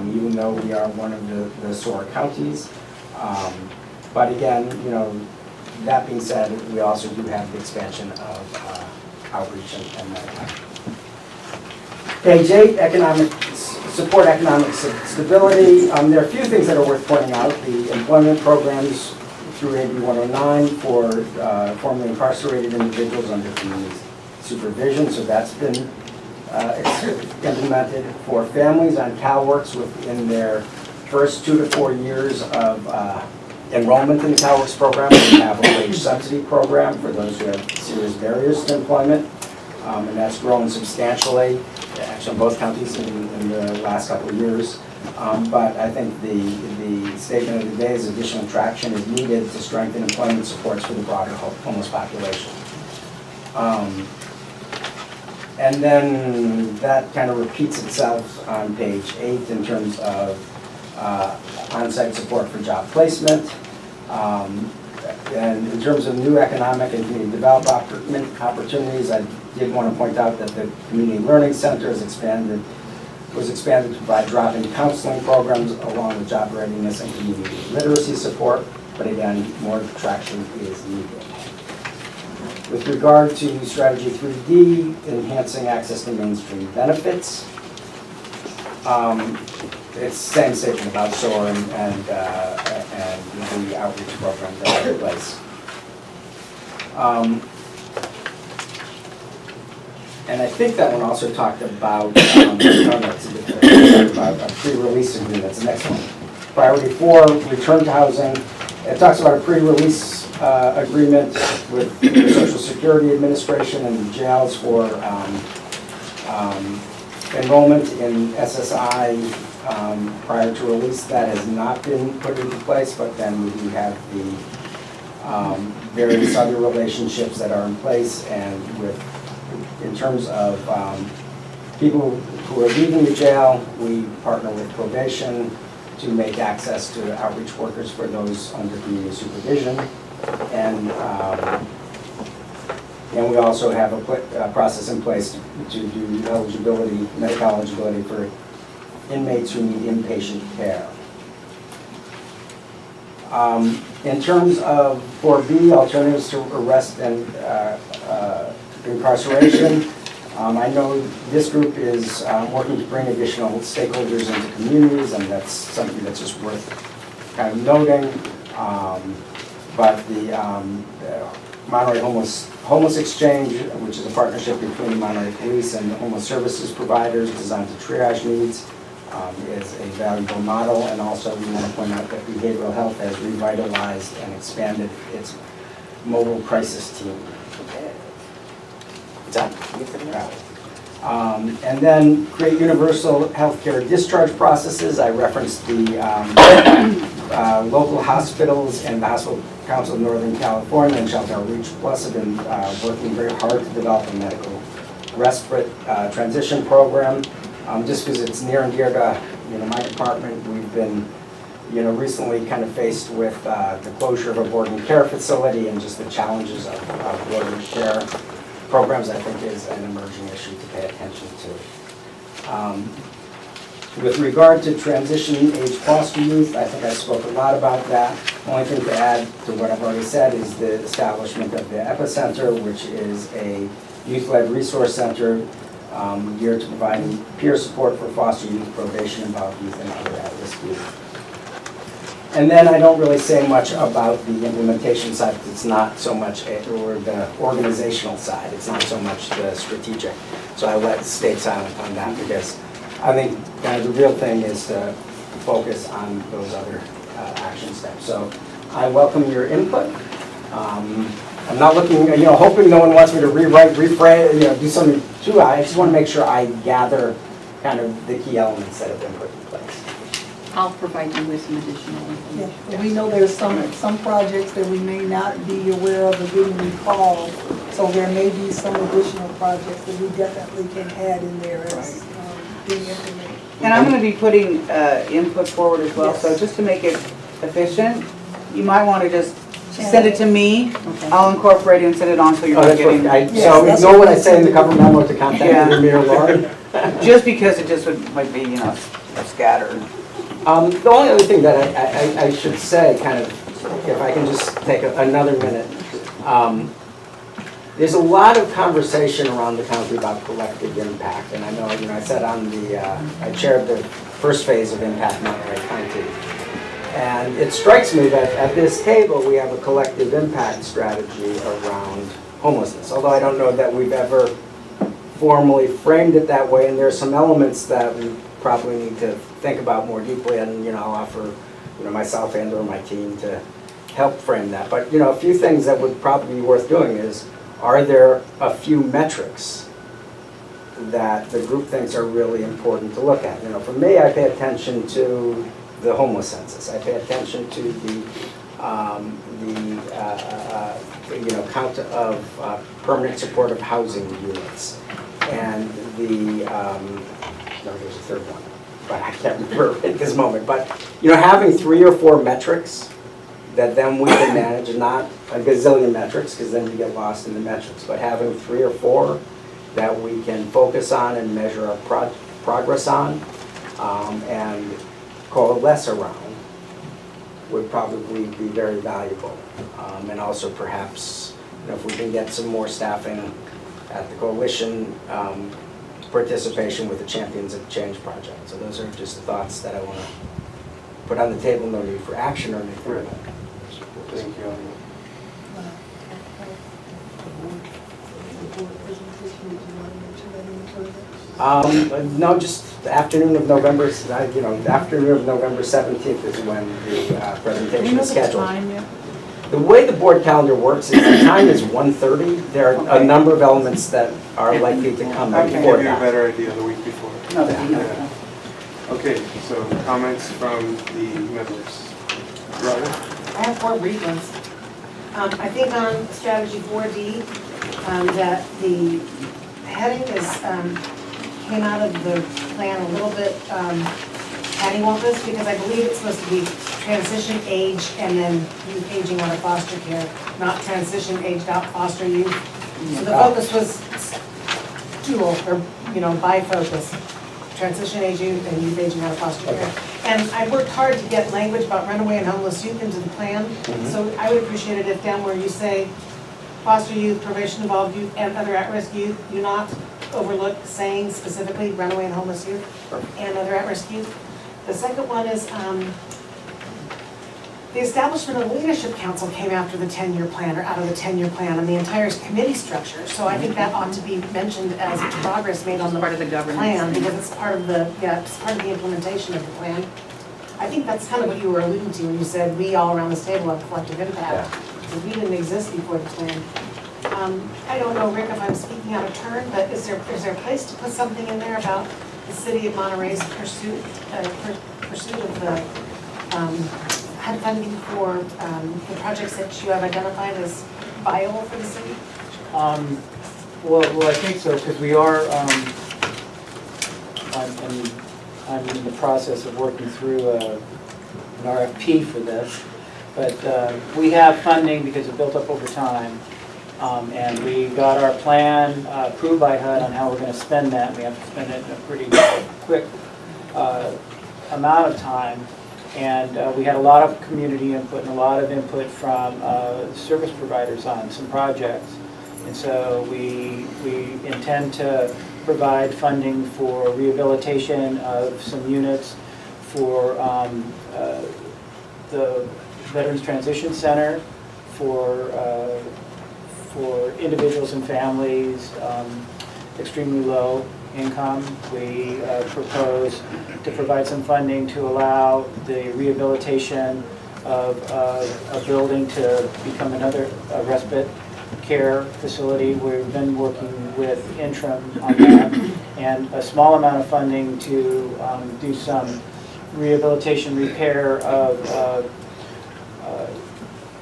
even though we are one of the SOAR counties. But again, that being said, we also do have the expansion of outreach and Medi-Cal. Page 8, support economic stability. There are a few things that are worth pointing out. The employment programs through AB 109 for formerly incarcerated individuals under community supervision, so that's been implemented for families on CalWorks within their first 2 to 4 years of enrollment in the CalWorks program. We have a wage subsidy program for those who have serious barriers to employment, and that's grown substantially, actually in both counties in the last couple of years. But I think the statement of the day is additional traction is needed to strengthen employment supports for the broader homeless population. And then that kind of repeats itself on page 8 in terms of on-site support for job placement. And in terms of new economic and community development opportunities, I did want to point out that the Community Learning Center was expanded to provide drop-in counseling programs along with job readiness and community literacy support. But again, more traction is needed. With regard to strategy 3D, enhancing access to mainstream benefits, it's the same statement about SOAR and the outreach programs that are in place. And I think that one also talked about, about pre-release agreement, that's the next one. Priority 4, return to housing. It talks about a pre-release agreement with the Social Security Administration and the jails for enrollment in SSI prior to release. That has not been put into place, but then we do have the various other relationships that are in place, and in terms of people who are leaving the jail, we partner with probation to make access to outreach workers for those under community supervision. And we also have a process in place to do eligibility, medical eligibility for inmates who need inpatient care. In terms of 4B, alternatives to arrest and incarceration, I know this group is working to bring additional stakeholders into communities, and that's something that's just worth kind of noting. But the Monterey Homeless Exchange, which is a partnership between the Monterey Police and the homeless services providers designed to triage needs, is a valuable model. And also we want to point out that behavioral health has revitalized and expanded its mobile crisis team. And then create universal healthcare discharge processes. I referenced the local hospitals and the Hospital Council of Northern California and Shelter Outreach Plus have been working very hard to develop a medical respite transition program. Just because it's near and dear to my department, we've been recently kind of faced with the closure of a board and care facility and just the challenges of board and care programs. I think is an emerging issue to pay attention to. With regard to transition age foster youth, I think I spoke a lot about that. The only thing to add to what I've already said is the establishment of the Epicenter, which is a youth-led resource center geared to providing peer support for foster youth, probation-involved youth, and other at-risk youth. And then I don't really say much about the implementation side, because it's not so much, or the organizational side, it's not so much the strategic. So I let stay silent on that, because I think kind of the real thing is to focus on those other action steps. So I welcome your input. I'm not looking, hoping no one wants me to rewrite, rephrase, do something too. I just want to make sure I gather kind of the key elements that have been put in place. I'll provide you with some additional information. Yeah, we know there's some projects that we may not be aware of or didn't recall, so there may be some additional projects that we definitely can add in there as being implemented. And I'm going to be putting input forward as well, so just to make it efficient, you might want to just send it to me. Okay. I'll incorporate it and send it on so you're not getting... So ignore what I say in the cover memo to contact me or Lauren. Just because it just might be, scattered. The only other thing that I should say, kind of, if I can just take another minute, there's a lot of conversation around the country about collective impact, and I know, I said on the, I chaired the first phase of Impact Monterey County, and it strikes me that at this table we have a collective impact strategy around homelessness, although I don't know that we've ever formally framed it that way, and there are some elements that we probably need to think about more deeply, and I'll offer myself and or my team to help frame that. But a few things that would probably be worth doing is, are there a few metrics that the group thinks are really important to look at? For me, I pay attention to the homeless census. I pay attention to the count of permanent supportive housing units, and the no, there's a third one, but I can't remember at this moment. But having 3 or 4 metrics that then we can manage, and not a gazillion metrics, because then you get lost in the metrics, but having 3 or 4 that we can focus on and measure our progress on, and coalesce around, would probably be very valuable. And also perhaps, if we can get some more staffing at the coalition, participation with the Champions of Change project. So those are just thoughts that I want to put on the table. No need for action or anything. Thank you. No, just the afternoon of November, the afternoon of November 17th is when the presentation is scheduled. The way the board calendar works is the time is 1:30. There are a number of elements that are likely to come I can before give you a that. better idea the week before. No, Yeah. Okay, so comments from the members. Robin? I have 4 brief ones. I think on strategy 4D, that the heading is, came out of the plan a little bit cattywampus, because I believe it's supposed to be transition age and then youth aging out of foster care, not transition aged out foster youth. So the focus was dual, or, bi-focus, transition age youth and youth aging out of foster care. And I worked hard to get language about runaway and homeless youth into the plan, so I would appreciate it if down where you say foster youth, probation involved youth, and other at-risk youth, do not overlook saying specifically runaway and homeless youth and other at-risk youth. The second one is the establishment of the Leadership Council came after the 10-year plan, or out of the 10-year plan, and the entire committee structure. So I think that ought to be mentioned as progress made on the Part of the governance. plan, because it's part of the, it's part of the implementation of the plan. I think that's kind of what you were alluding to when you said we all around this table have collective impact. Because we didn't exist before the plan. I don't know, Rick, if I'm speaking out of turn, but is there a place to put something in there about the city of Monterey's pursuit of the HUD funding for the projects that you have identified as viable for the city? Well, I think so, because we are, I'm in the process of working through an RFP for this, but we have funding because it built up over time, and we got our plan approved by HUD on how we're going to spend that. We have to spend it in a pretty quick amount of time. And we had a lot of community input and a lot of input from service providers on some projects. And so we intend to provide funding for rehabilitation of some units, for the Veterans Transition Center, for individuals and families extremely low income. We propose to provide some funding to allow the rehabilitation of a building to become another respite care facility. We've been working with Interim on that, and a small amount of funding to do some rehabilitation repair of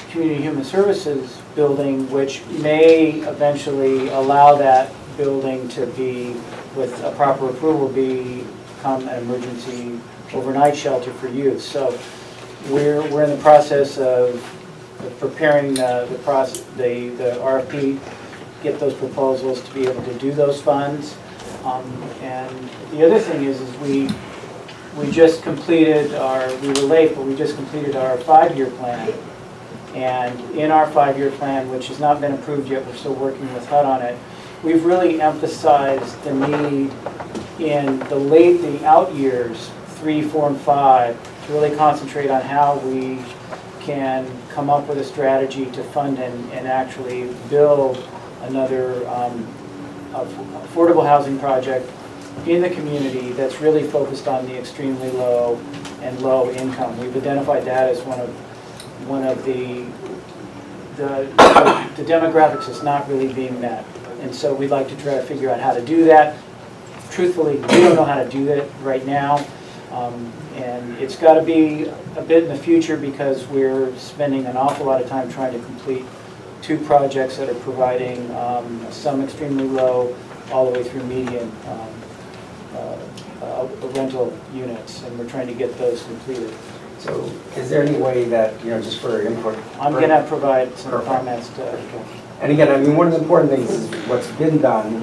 Community Human Services building, which may eventually allow that building to be, with a proper approval, become an emergency overnight shelter for youth. So we're in the process of preparing the RFP, get those proposals to be able to do those funds. And the other thing is we just completed we were late, but we just completed our 5-year plan. And in our 5-year plan, which has not been approved yet, we're still working with HUD on it, we've really emphasized the need in the out years, 3, 4, and 5, to really concentrate on how we can come up with a strategy to fund and actually build another affordable housing project in the community that's really focused on the extremely low and low income. We've identified that as one of the demographics that's not really being met. And so we'd like to try to figure out how to do that. Truthfully, we don't know how to do that right now. And it's got to be a bit in the future because we're spending an awful lot of time trying to complete 2 projects that are providing some extremely low all the way through median rental units, and we're trying to get those completed. So is there any way that, just for input? I'm going to provide some comments to... And again, I mean, one of the important things is what's been done.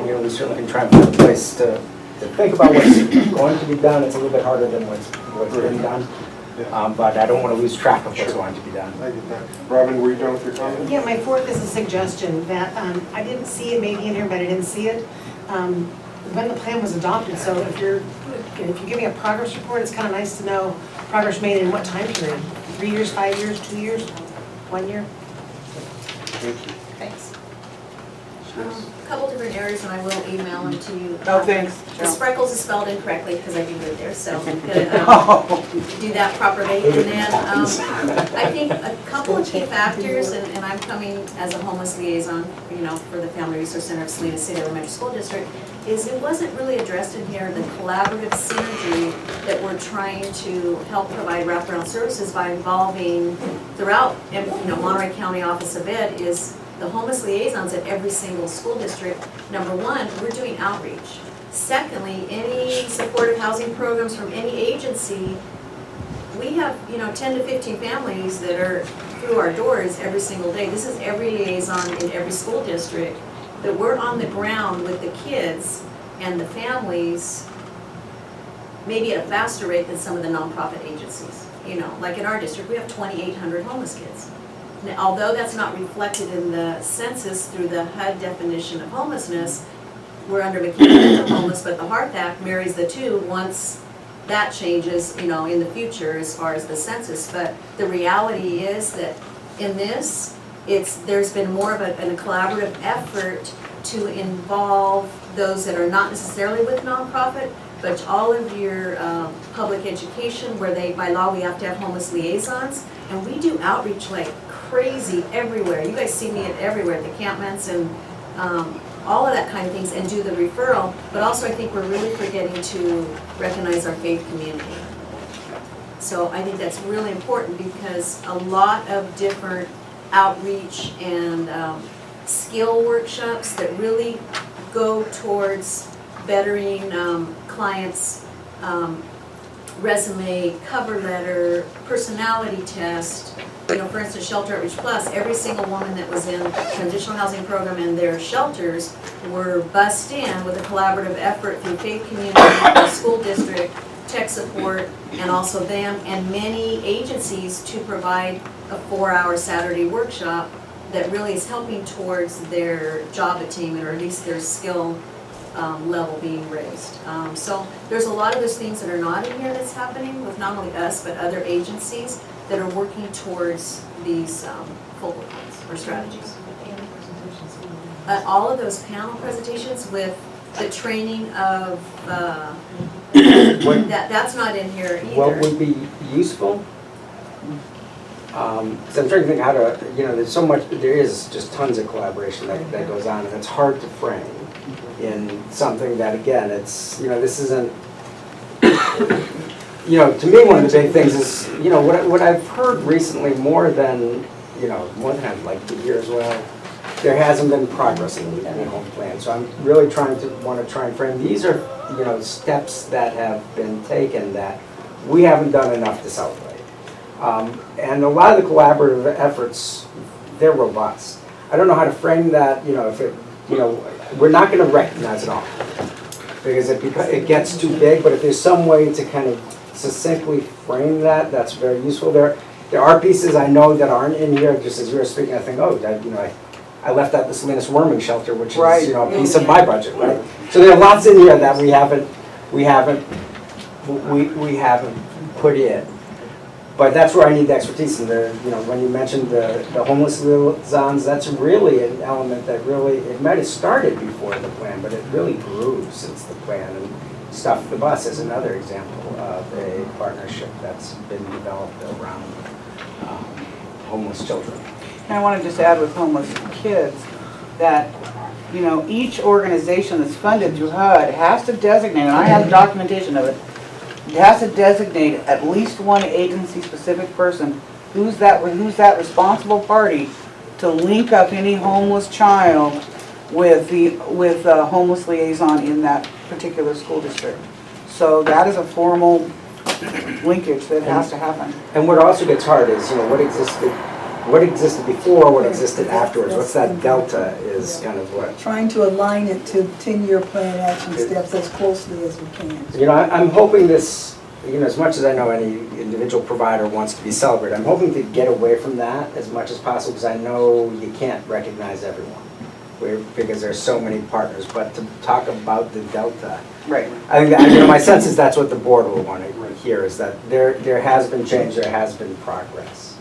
We certainly can try and find a place to think about what's going to be done. It's a little bit harder than what's been done. But I don't want to lose track of what's going to be done. I get that. Robin, were you done with your comment? Yeah, my 4th is a suggestion that I didn't see it maybe in here, but I didn't see it when the plan was adopted. So if you give me a progress report, it's kind of nice to know progress made in what time period? 3 years, 5 years, 2 years, 1 year? Thank you. Thanks. A couple different areas, and I will email them to you. Oh, thanks. The Spreckles is spelled incorrectly because I do live there, so I'm gonna do that properly. And then I think a couple of key factors, and I'm coming as a homeless liaison, you know, for the Family Resource Center of Salinas City Elementary School District, is it wasn't really addressed in here, the collaborative synergy that we're trying to help provide wraparound services by involving throughout, you know, Monterey County Office of Ed is the homeless liaisons at every single school district. Number one, we're doing outreach. Secondly, any supportive housing programs from any agency, we have, you know, 10 to 15 families that are through our doors every single day. This is every liaison in every school district, that we're on the ground with the kids and the families, maybe at a faster rate than some of the nonprofit agencies. You know, like in our district, we have 2,800 homeless kids. Now, although that's not reflected in the census through the HUD definition of homelessness, we're under mechanical homeless, but the HARP Act marries the two once that changes, you know, in the future as far as the census. But the reality is that in this, there's been more of a collaborative effort to involve those that are not necessarily with nonprofit, but all of your public education, where by law we have to have homeless liaisons, and we do outreach like crazy everywhere. You guys see me everywhere, at the campments and all of that kind of things, and do the referral. But also I think we're really forgetting to recognize our faith community. So I think that's really important, because a lot of different outreach and skill workshops that really go towards bettering clients' resume, cover letter, personality test. You know, for instance, Shelter Outreach Plus, every single woman that was in the transitional housing program in their shelters were bussed in with a collaborative effort through faith community, the school district, tech support, and also them and many agencies to provide a 4-hour Saturday workshop that really is helping towards their job attainment, or at least their skill level being raised. So there's a lot of those things that are not in here that's happening with not only us, but other agencies that are working towards these focal points or strategies. All of those panel presentations with the training of, that's not in here either. What would be useful? Because I'm trying to think how to, you know, there's so much, there is just tons of collaboration that goes on, and it's hard to frame in something that, again, it's, you know, this isn't, you know, to me, one of the big things is, you know, what I've heard recently more than, you know, one time, like the year as well, there hasn't been progress in the home plan. So I'm really want to try and frame, these are, you know, steps that have been taken that we haven't done enough to celebrate. And a lot of the collaborative efforts, they're robust. I don't know how to frame that, you know, if it, you know, we're not going to recognize it all, because it gets too big, but if there's some way to kind of succinctly frame that, that's very useful. There are pieces I know that aren't in here, just as you were speaking, I think, oh, you know, I left out the Salinas Worming Shelter, which is, you know, a piece of my budget, right? So there are lots in here that we haven't put in. But that's where I need the expertise. And you know, when you mentioned the homeless liaisons, that's really an element that really, it might have started before the plan, but it really grew since the plan. And Stuff the Bus is another example of a partnership that's been developed around homeless children. And I want to just add with homeless kids that, you know, each organization that's funded through HUD has to designate, and I have documentation of it, it has to designate at least one agency-specific person who's that responsible party to link up any homeless child with a homeless liaison in that particular school district. So that is a formal linkage that has to happen. And what also gets hard is, you know, what existed before, what existed afterwards. What's that delta is kind of what. Trying to align it to 10-year plan action steps as closely as we can. You know, I'm hoping this, you know, as much as I know any individual provider wants to be celebrated, I'm hoping to get away from that as much as possible, because I know you can't recognize everyone because there's so many partners. But to talk about the delta, right? I think that, you know, my sense is that's what the board will want to hear, is that there has been change, there has been progress.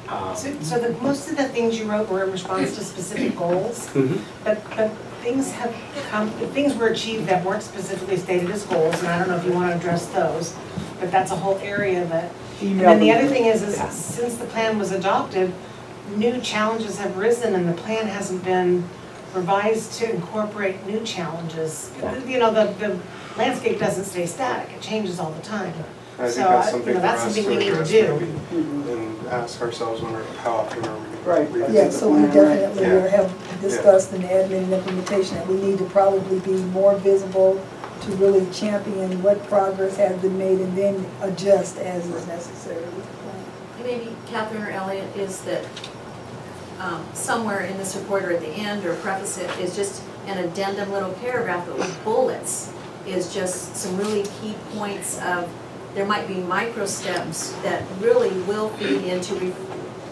So most of the things you wrote were in response to specific goals, but things were achieved that weren't specifically stated as goals, and I don't know if you want to address those, but that's a whole area that. And then the other thing is since the plan was adopted, new challenges have risen and the plan hasn't been revised to incorporate new challenges. You know, the landscape doesn't stay static, it changes all the time. I think So, that's something for that's us something to we need to address do. maybe, and ask ourselves, wonder how often are we going to Right. revisit Yeah, the so we plan? definitely Yeah. have discussed in the admin and implementation that we need to probably be more visible to really champion what progress has been made and then adjust as is necessary with the plan. Maybe Catherine or Elliot, is that somewhere in this report or at the end or preface it is just an addendum little paragraph, but with bullets is just some really key points of, there might be micro steps that really will feed into,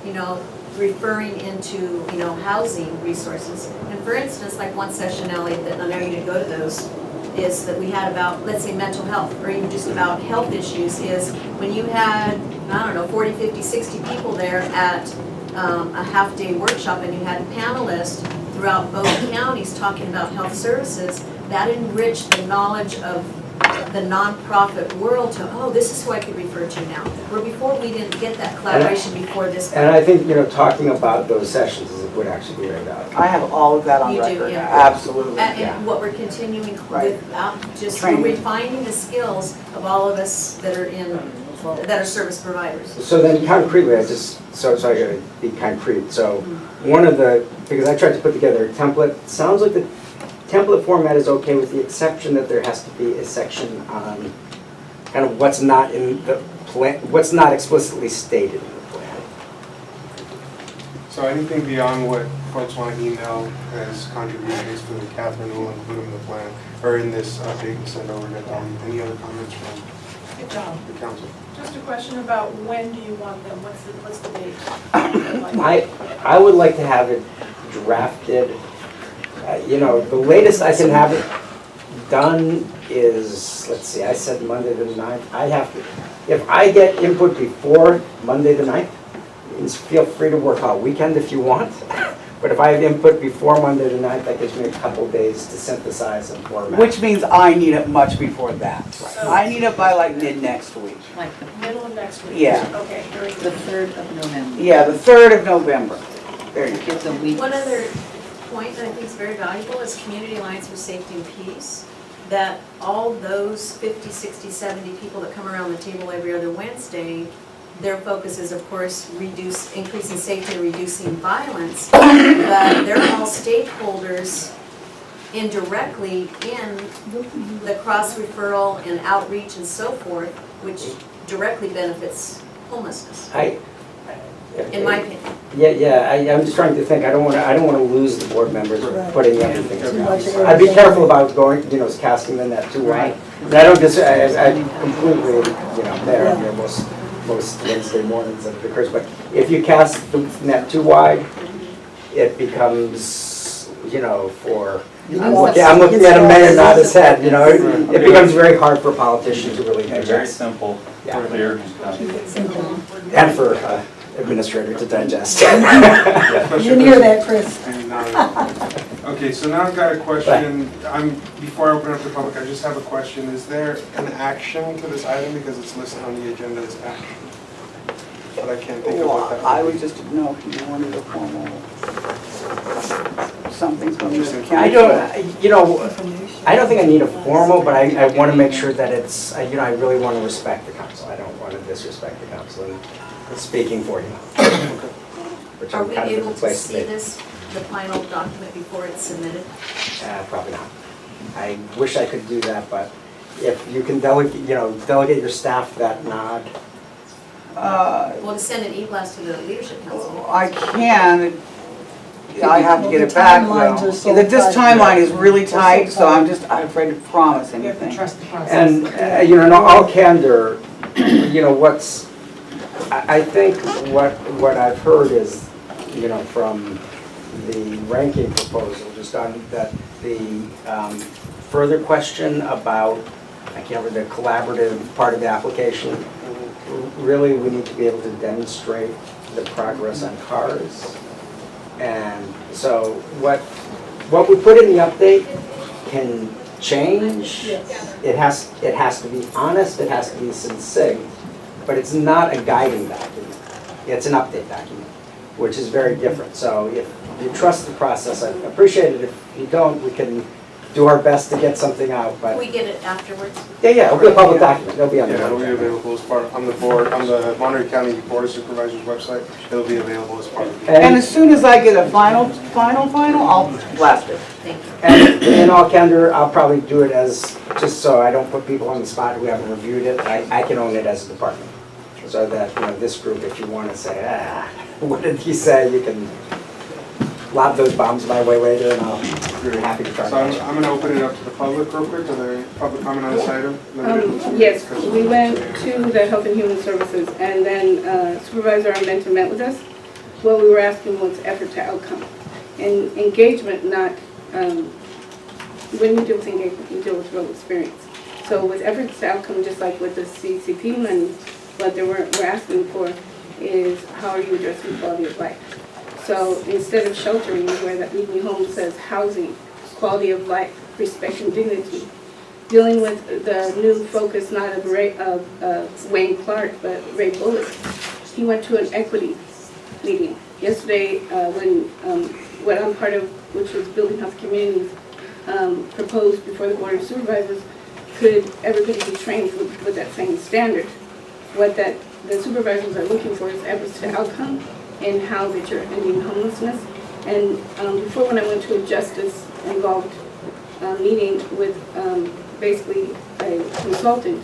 you know, referring into, you know, housing resources. And for instance, like one session, Elliot, that I know you didn't go to those, is that we had about, let's say, mental health, or even just about health issues, is when you had, I don't know, 40, 50, 60 people there at a half-day workshop and you had panelists throughout both counties talking about health services, that enriched the knowledge of the nonprofit world to, oh, this is who I could refer to now. Where before we didn't get that collaboration before this. And I think, talking about those sessions would actually be very valuable. I have all of that on You do, record, yeah. absolutely. And what we're continuing Right. without, just Training. refining the skills of all of us that are that are service providers. So then concretely, so I gotta be concrete. So because I tried to put together a template, sounds like the template format is okay with the exception that there has to be a section on kind of what's not in the plan, what's not explicitly stated in the plan. So anything beyond what folks want to email as contributions to the Catherine will include in the plan, or in this update and send over to any other comments from Good job. the council? Just a question about when do you want them? What's the date? I would like to have it drafted, the latest I can have it done is, let's see, I said Monday the 9th. If I get input before Monday the 9th, means feel free to work all weekend if you want. But if I have input before Monday the 9th, that gives me a couple days to synthesize and format. Which means I need it much before that. So- I need it by like mid next week. Like Middle of next week? Yeah. Okay, very the good. 3rd of November. Yeah, the 3rd of November. There you It go. gives a week. One other point that I think is very valuable is Community Alliance for Safety and Peace, that all those 50, 60, 70 people that come around the table every other Wednesday, their focus is, of course, increasing safety and reducing violence, but they're all stakeholders indirectly in the cross-referral and outreach and so forth, which directly benefits homelessness, in my opinion. I'm just trying to think. I don't want to lose the board members Right. putting everything Too together. much of I'd be everything. careful about going, casting the net too wide. Right. And I don't I completely, there most Wednesday mornings that it occurs. But if you cast the net too wide, it becomes, I'm looking at a mayor nod his head, it becomes very hard for politicians to really Very digest. simple, Yeah. clear. And for administrator to digest. You didn't hear that, Chris. Okay, so now I've got a question. Before I open up the public, I just have a question. Is there an action to this item because it's listed on the agenda as action? But I can't think of what that I would would be. just know if you wanted a formal, something from Just the information. I don't think I need a formal, but I want to make sure that it's, I really want to respect the council. I don't want to disrespect the council, and it's speaking for you. Which Are I'm we kind of in able the to place see be. this, the final document before it's submitted? Probably not. I wish I could do that, but if you can delegate your staff that nod. Well, to send an e-blast to the leadership council. I can, I have to get Well, it back the timelines are so though. This tight. timeline is really tight, so tight. I'm afraid to promise You have to anything. trust the process. And, in all candor, I think what I've heard is, from the ranking proposal, just on that, the further question about, I can't remember, the collaborative part of the application, really we need to be able to demonstrate the progress on cars. And so what we put in the update can change. It has to be honest, it has to be succinct, but it's not a guiding document. It's an update document, which is very different. So if you trust the process, I appreciate it. If you don't, we can do our best to get something out, Can but we get it afterwards? yeah, it'll be a public document. It'll be on the Yeah, it'll be website. available as part, on the board, on the Monterey County Board of Supervisors website. It'll be available as part of the. And as soon as I get a final, I'll blast it. Thank you. And in all candor, I'll probably do it as, just so I don't put people on the spot who haven't reviewed it, I can own it as a department. So that, this group, if you want to say, what did he say, you can lob those bombs my way later, and I'll be happy to try. So I'm going to open it up to the public real quick. Are there public comment on this item? Yes, we went to the Health and Human Services, and then Supervisor Armenta met with us. What we were asking was effort to outcome. And engagement, not, when you deal with engagement, you deal with real experience. So with efforts to outcome, just like with the CCP money, what we're asking for is how are you addressing quality of life? So instead of sheltering, where that Leave Me Home says housing, quality of life, respect and dignity, dealing with the new focus not of Wayne Clark, but Ray Bullock. He went to an equity meeting yesterday what I'm part of, which was Building Health Communities, proposed before the Board of Supervisors, could everybody be trained with that same standard? What the supervisors are looking for is efforts to outcome and how that you're ending homelessness. And before, when I went to a justice-involved meeting with basically a consultant,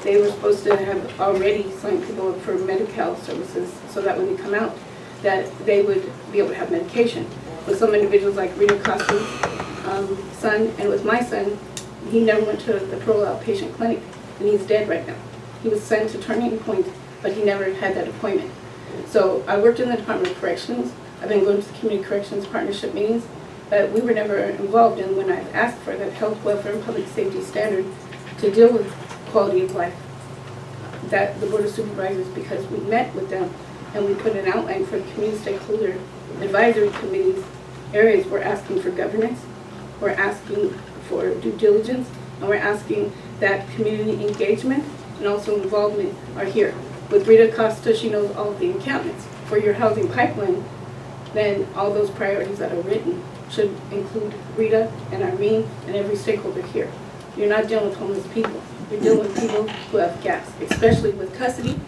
they were supposed to have already signed people up for Medi-Cal services so that when they come out, that they would be able to have medication. With some individuals like Rita Costa's son, and with my son, he never went to the parole outpatient clinic, and he's dead right now. He was sent to Turning Point, but he never had that appointment. So I worked in the Department of Corrections. I've been going to the Community Corrections Partnership meetings, but we were never involved in when I've asked for that health, welfare, and public safety standard to deal with quality of life. That the Board of Supervisors, because we met with them and we put an outline for the community stakeholder advisory committees areas, we're asking for governance, we're asking for due diligence, and we're asking that community engagement and also involvement are here. With Rita Costa, she knows all of the encampments. For your housing pipeline, then all those priorities that are written should include Rita and Irene and every stakeholder here. You're not dealing with homeless people. You're dealing with people who have gaps, especially with custody.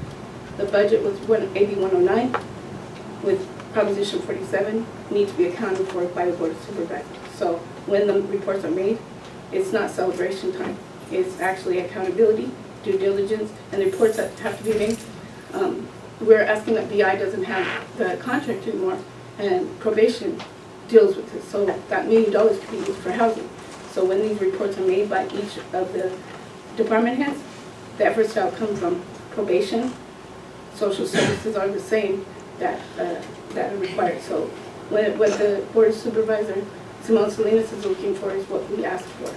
The budget was AB 109 with Proposition 47 need to be accounted for by the Board of Supervisors. So when the reports are made, it's not celebration time. It's actually accountability, due diligence, and the reports that have to be made. We're asking that BI doesn't have the contract anymore, and probation deals with this. So that $1 million could be used for housing. So when these reports are made by each of the department heads, the efforts to outcome from probation, social services are the same that are required. So what the Board of Supervisor Simone Salinas is looking for is what we asked for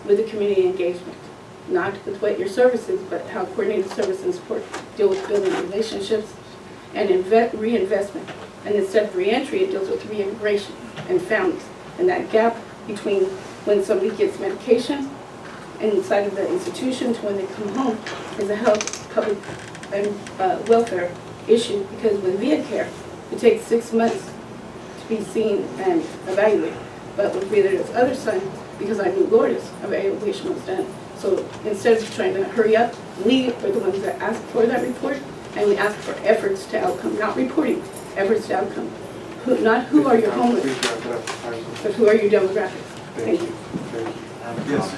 with the community engagement. Not with what your service is, but how coordinated service and support deal with building relationships and reinvestment. And instead of reentry, it deals with reintegration and families. And that gap between when somebody gets medication inside of the institution to when they come home is a health, public, and welfare issue. Because with VIA care, it takes 6 months to be seen and evaluated. But with Rita's other son, because I knew Lourdes, evaluation was done. So instead of trying to hurry up, we are the ones that asked for that report, and we asked for efforts to outcome, not reporting, efforts to outcome. Not who are your homeless, but who are your demographics. Thank you. Yes.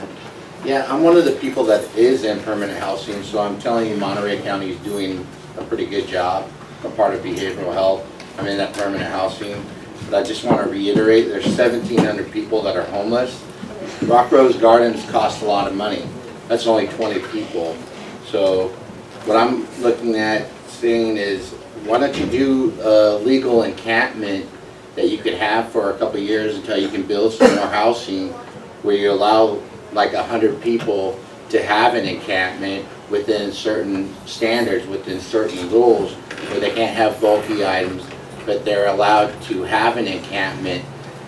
Yeah, I'm one of the people that is in permanent housing, so I'm telling you Monterey County is doing a pretty good job. I'm part of behavioral health. I'm in that permanent housing. But I just want to reiterate, there's 1,700 people that are homeless. Rock Rose Gardens cost a lot of money. That's only 20 people. So what I'm looking at saying is, why don't you do a legal encampment that you could have for a couple of years until you can build some more housing, where you allow like 100 people to have an encampment within certain standards, within certain rules, where they can't have bulky items, but they're allowed to have an encampment,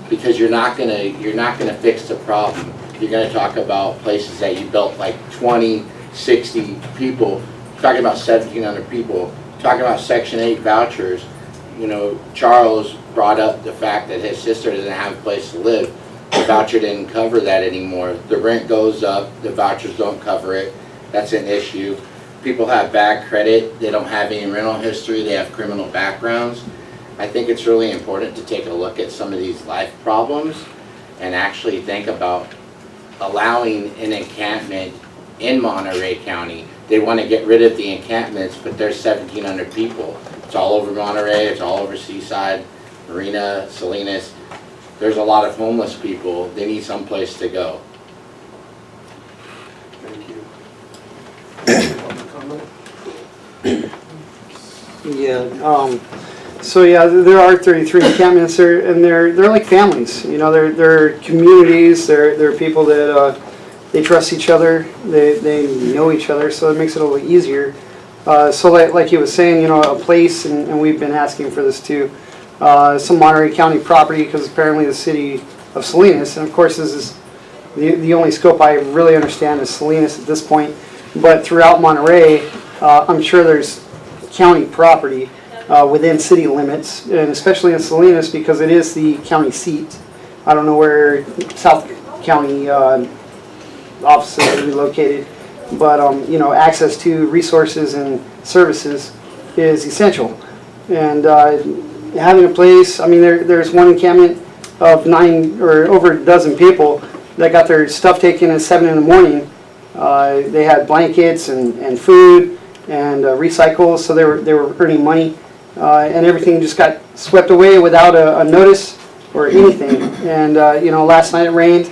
because you're not gonna fix the problem. You're gonna talk about places that you built like 20, 60 people, talking about 1,700 people, talking about Section 8 vouchers. You know, Charles brought up the fact that his sister doesn't have a place to live. The voucher didn't cover that anymore. The rent goes up, the vouchers don't cover it. That's an issue. People have bad credit, they don't have any rental history, they have criminal backgrounds. I think it's really important to take a look at some of these life problems and actually think about allowing an encampment in Monterey County. They want to get rid of the encampments, but there's 1,700 people. It's all over Monterey, it's all over Seaside, Marina, Salinas. There's a lot of homeless people. They need some place to go. Thank you. Public comment? Yeah, so yeah, there are 33 encampments there, and they're like families. You know, they're communities. They're people that they trust each other. They know each other, so it makes it a little easier. So like he was saying, you know, a place, and we've been asking for this too. Some Monterey County property, because apparently the city of Salinas, and of course this is the only scope I really understand is Salinas at this point. But throughout Monterey, I'm sure there's county property within city limits, and especially in Salinas because it is the county seat. I don't know where South County offices will be located, but you know, access to resources and services is essential. And having a place, I mean, there's one encampment of 9 or over a dozen people that got their stuff taken at 7 in the morning. They had blankets and food and recycles, so they were earning money, and everything just got swept away without a notice or anything. And you know, last night it rained.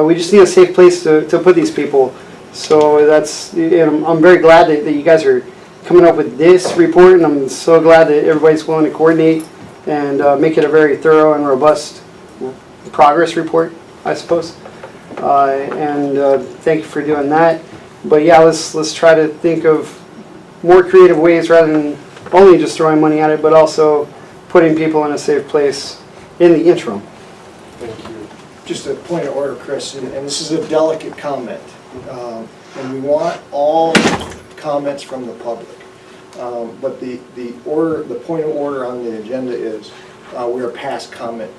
We just need a safe place to put these people. So that's, you know, I'm very glad that you guys are coming up with this report, and I'm so glad that everybody's willing to coordinate and make it a very thorough and robust progress report, I suppose. And thank you for doing that. But yeah, let's try to think of more creative ways rather than only just throwing money at it, but also putting people in a safe place in the interim. Thank you. Just a point of order, Chris, and this is a delicate comment. And we want all comments from the public. But the point of order on the agenda is we are past comment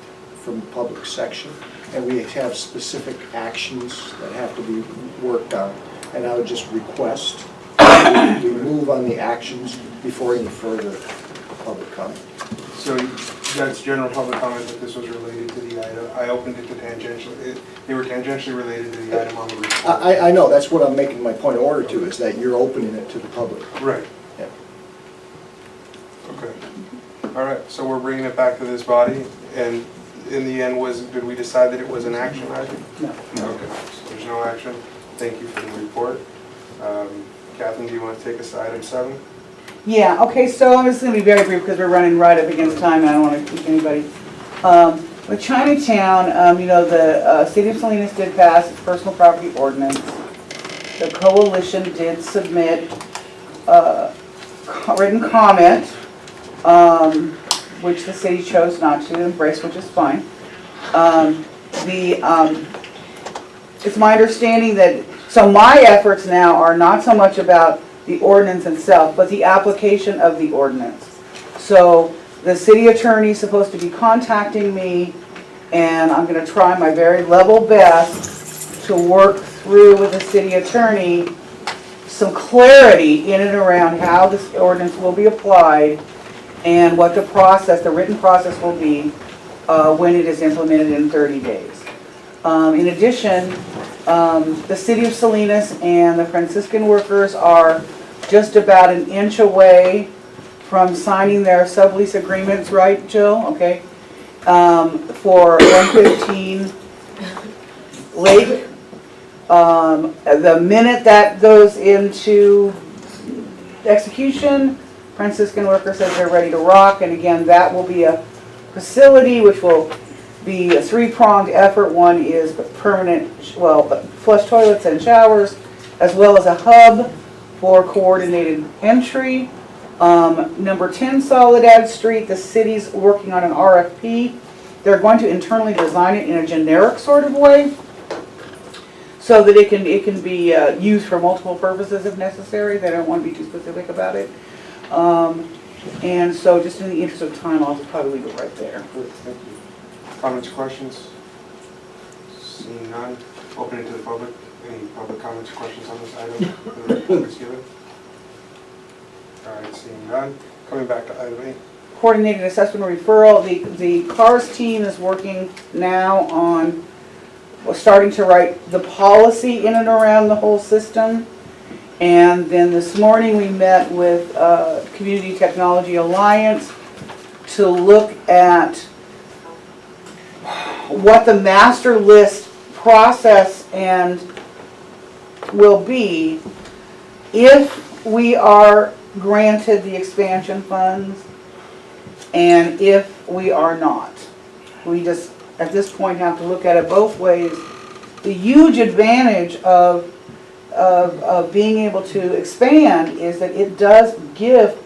from the public section, and we have specific actions that have to be worked on. And I would just request we move on the actions before any further public comment. So that's general public comment that this was related to the item. I opened it to tangentially. They were tangentially related to the item on the report. I know, that's what I'm making my point of order to, is that you're opening it to the public. Right. Yeah. Okay. All right, so we're bringing it back to this body, and in the end, did we decide that it was an action item? No. Okay, so there's no action. Thank you for the report. Catherine, do you want to take us to item 7? Yeah, okay, so I'm just going to be very brief because we're running right up against time and I don't want to keep anybody. With Chinatown, you know, the City of Salinas did pass its personal property ordinance. The coalition did submit written comment, which the city chose not to embrace, which is fine. It's my understanding that, so my efforts now are not so much about the ordinance itself, but the application of the ordinance. So the city attorney is supposed to be contacting me, and I'm going to try my very level best to work through with the city attorney some clarity in and around how this ordinance will be applied and what the process, the written process will be when it is implemented in 30 days. In addition, the City of Salinas and the Franciscan workers are just about an inch away from signing their sublease agreements, right, Jill? Okay. For 115 Lake. The minute that goes into execution, Franciscan worker says they're ready to rock, and again, that will be a facility which will be a 3-pronged effort. One is permanent, well, flush toilets and showers, as well as a hub for coordinated entry. Number 10 Soledad Street, the city's working on an RFP. They're going to internally design it in a generic sort of way so that it can be used for multiple purposes if necessary. They don't want to be too specific about it. And so just in the interest of time, I'll just probably leave it right there. Good, thank you. Comments, questions? Seeing none, open it to the public. Any public comments or questions on this item? Ms. Gibbon? All right, seeing none, coming back to item 8. Coordinated assessment referral. The CARS team is working now on starting to write the policy in and around the whole system. And then this morning we met with Community Technology Alliance to look at what the master list process and will be if we are granted the expansion funds and if we are not. We just, at this point, have to look at it both ways. The huge advantage of being able to expand is that it does give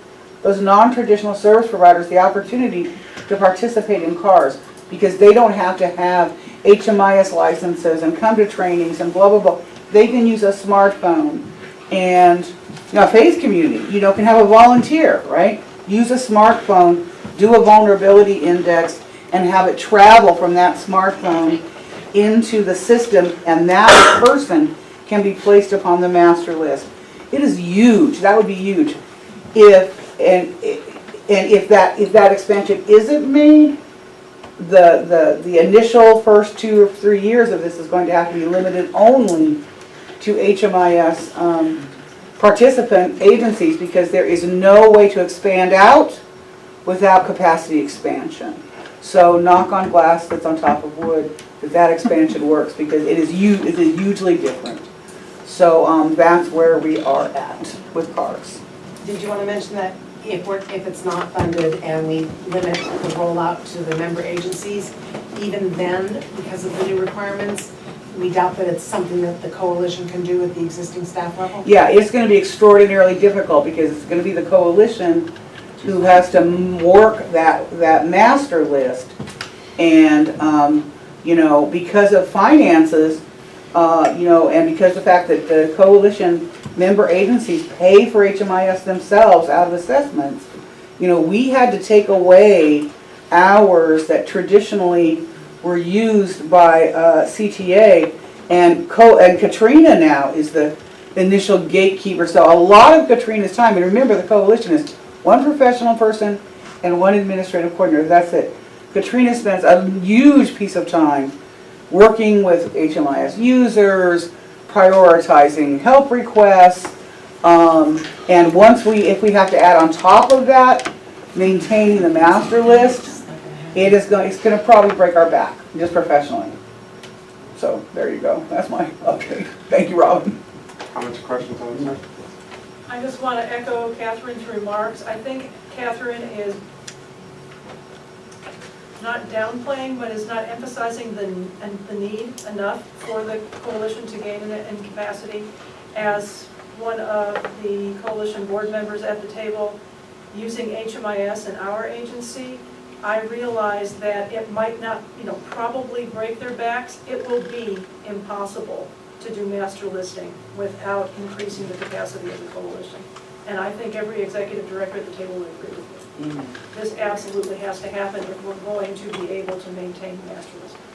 those non-traditional service providers the opportunity to participate in CARS because they don't have to have HMIS licenses and come to trainings and blah, blah, blah. They can use a smartphone and, a faith community, can have a volunteer, right? Use a smartphone, do a vulnerability index, and have it travel from that smartphone into the system, and that person can be placed upon the master list. It is huge. That would be huge. If that expansion isn't made, the initial first 2 or 3 years of this is going to have to be limited only to HMIS participant agencies because there is no way to expand out without capacity expansion. So knock on glass that's on top of wood that expansion works because it is hugely different. So that's where we are at with CARS. Did you want to mention that if it's not funded and we limit the rollout to the member agencies, even then, because of the new requirements, we doubt that it's something that the coalition can do at the existing staff level? Yeah, it's going to be extraordinarily difficult because it's going to be the coalition who has to work that master list. And, because of finances, and because of the fact that the coalition member agencies pay for HMIS themselves out of assessments, we had to take away hours that traditionally were used by CTA, and Katrina now is the initial gatekeeper. So a lot of Katrina's time, and remember the coalition is one professional person and one administrative coordinator, that's it. Katrina spends a huge piece of time working with HMIS users, prioritizing help requests, and if we have to add on top of that, maintaining the master list, it's going to probably break our back, just professionally. So there you go. That's my update. Thank you, Robin. Comments or questions on this? I just want to echo Catherine's remarks. I think Catherine is not downplaying, but is not emphasizing the need enough for the coalition to gain in capacity. As one of the coalition board members at the table, using HMIS in our agency, I realize that it might not, probably break their backs. It will be impossible to do master listing without increasing the capacity of the coalition. And I think every executive director at the table would agree with me. This absolutely has to happen if we're going to be able to maintain the master listing.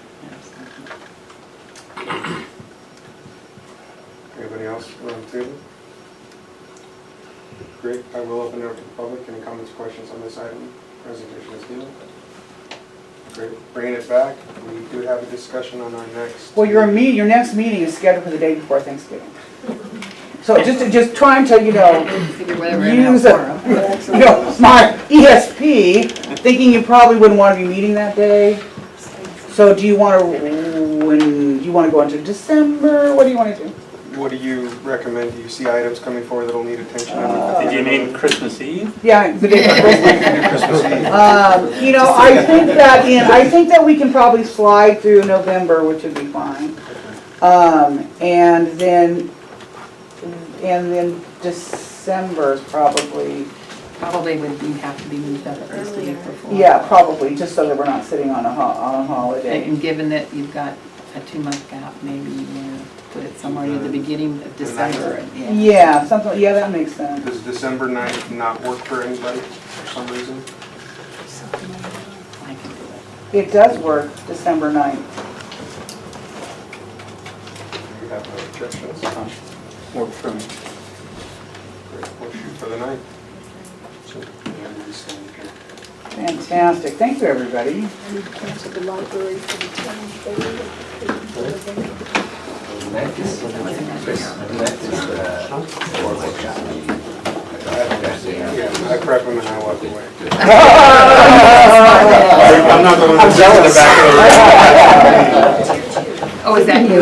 Anybody else on the table? Great, I will open it up to the public. Any comments, questions on this item? Presentation is given. Great, bringing it back, we do have a discussion on our next. Well, your next meeting is scheduled for the day before Thanksgiving. So just trying to, use my ESP, thinking you probably wouldn't want to be meeting that day. So do you want to go into December? What do you want to do? What do you recommend? Do you see items coming forward that'll need attention? Did you mean Christmas Eve? Yeah, the day before Christmas Eve. I think that we can probably slide through November, which would be fine. And then and then December is probably, Probably would be, have to be moved up at least a week before. yeah, probably, just so that we're not sitting on a holiday. And given that you've got a 2-month gap, maybe you want to put it somewhere near the beginning of December. Yeah, something, yeah, that makes sense. Does December 9th not work for anybody for some reason? I can do it. It does work, December 9th. You have no objections? Work for me. Great. We'll shoot for the 9th. So, and we stand here. Fantastic, thank you, everybody. I need to cancel the library for the 23rd. Yeah, I prep them and I walk away. I'm not the one that's in the back of the room. Oh, is that you?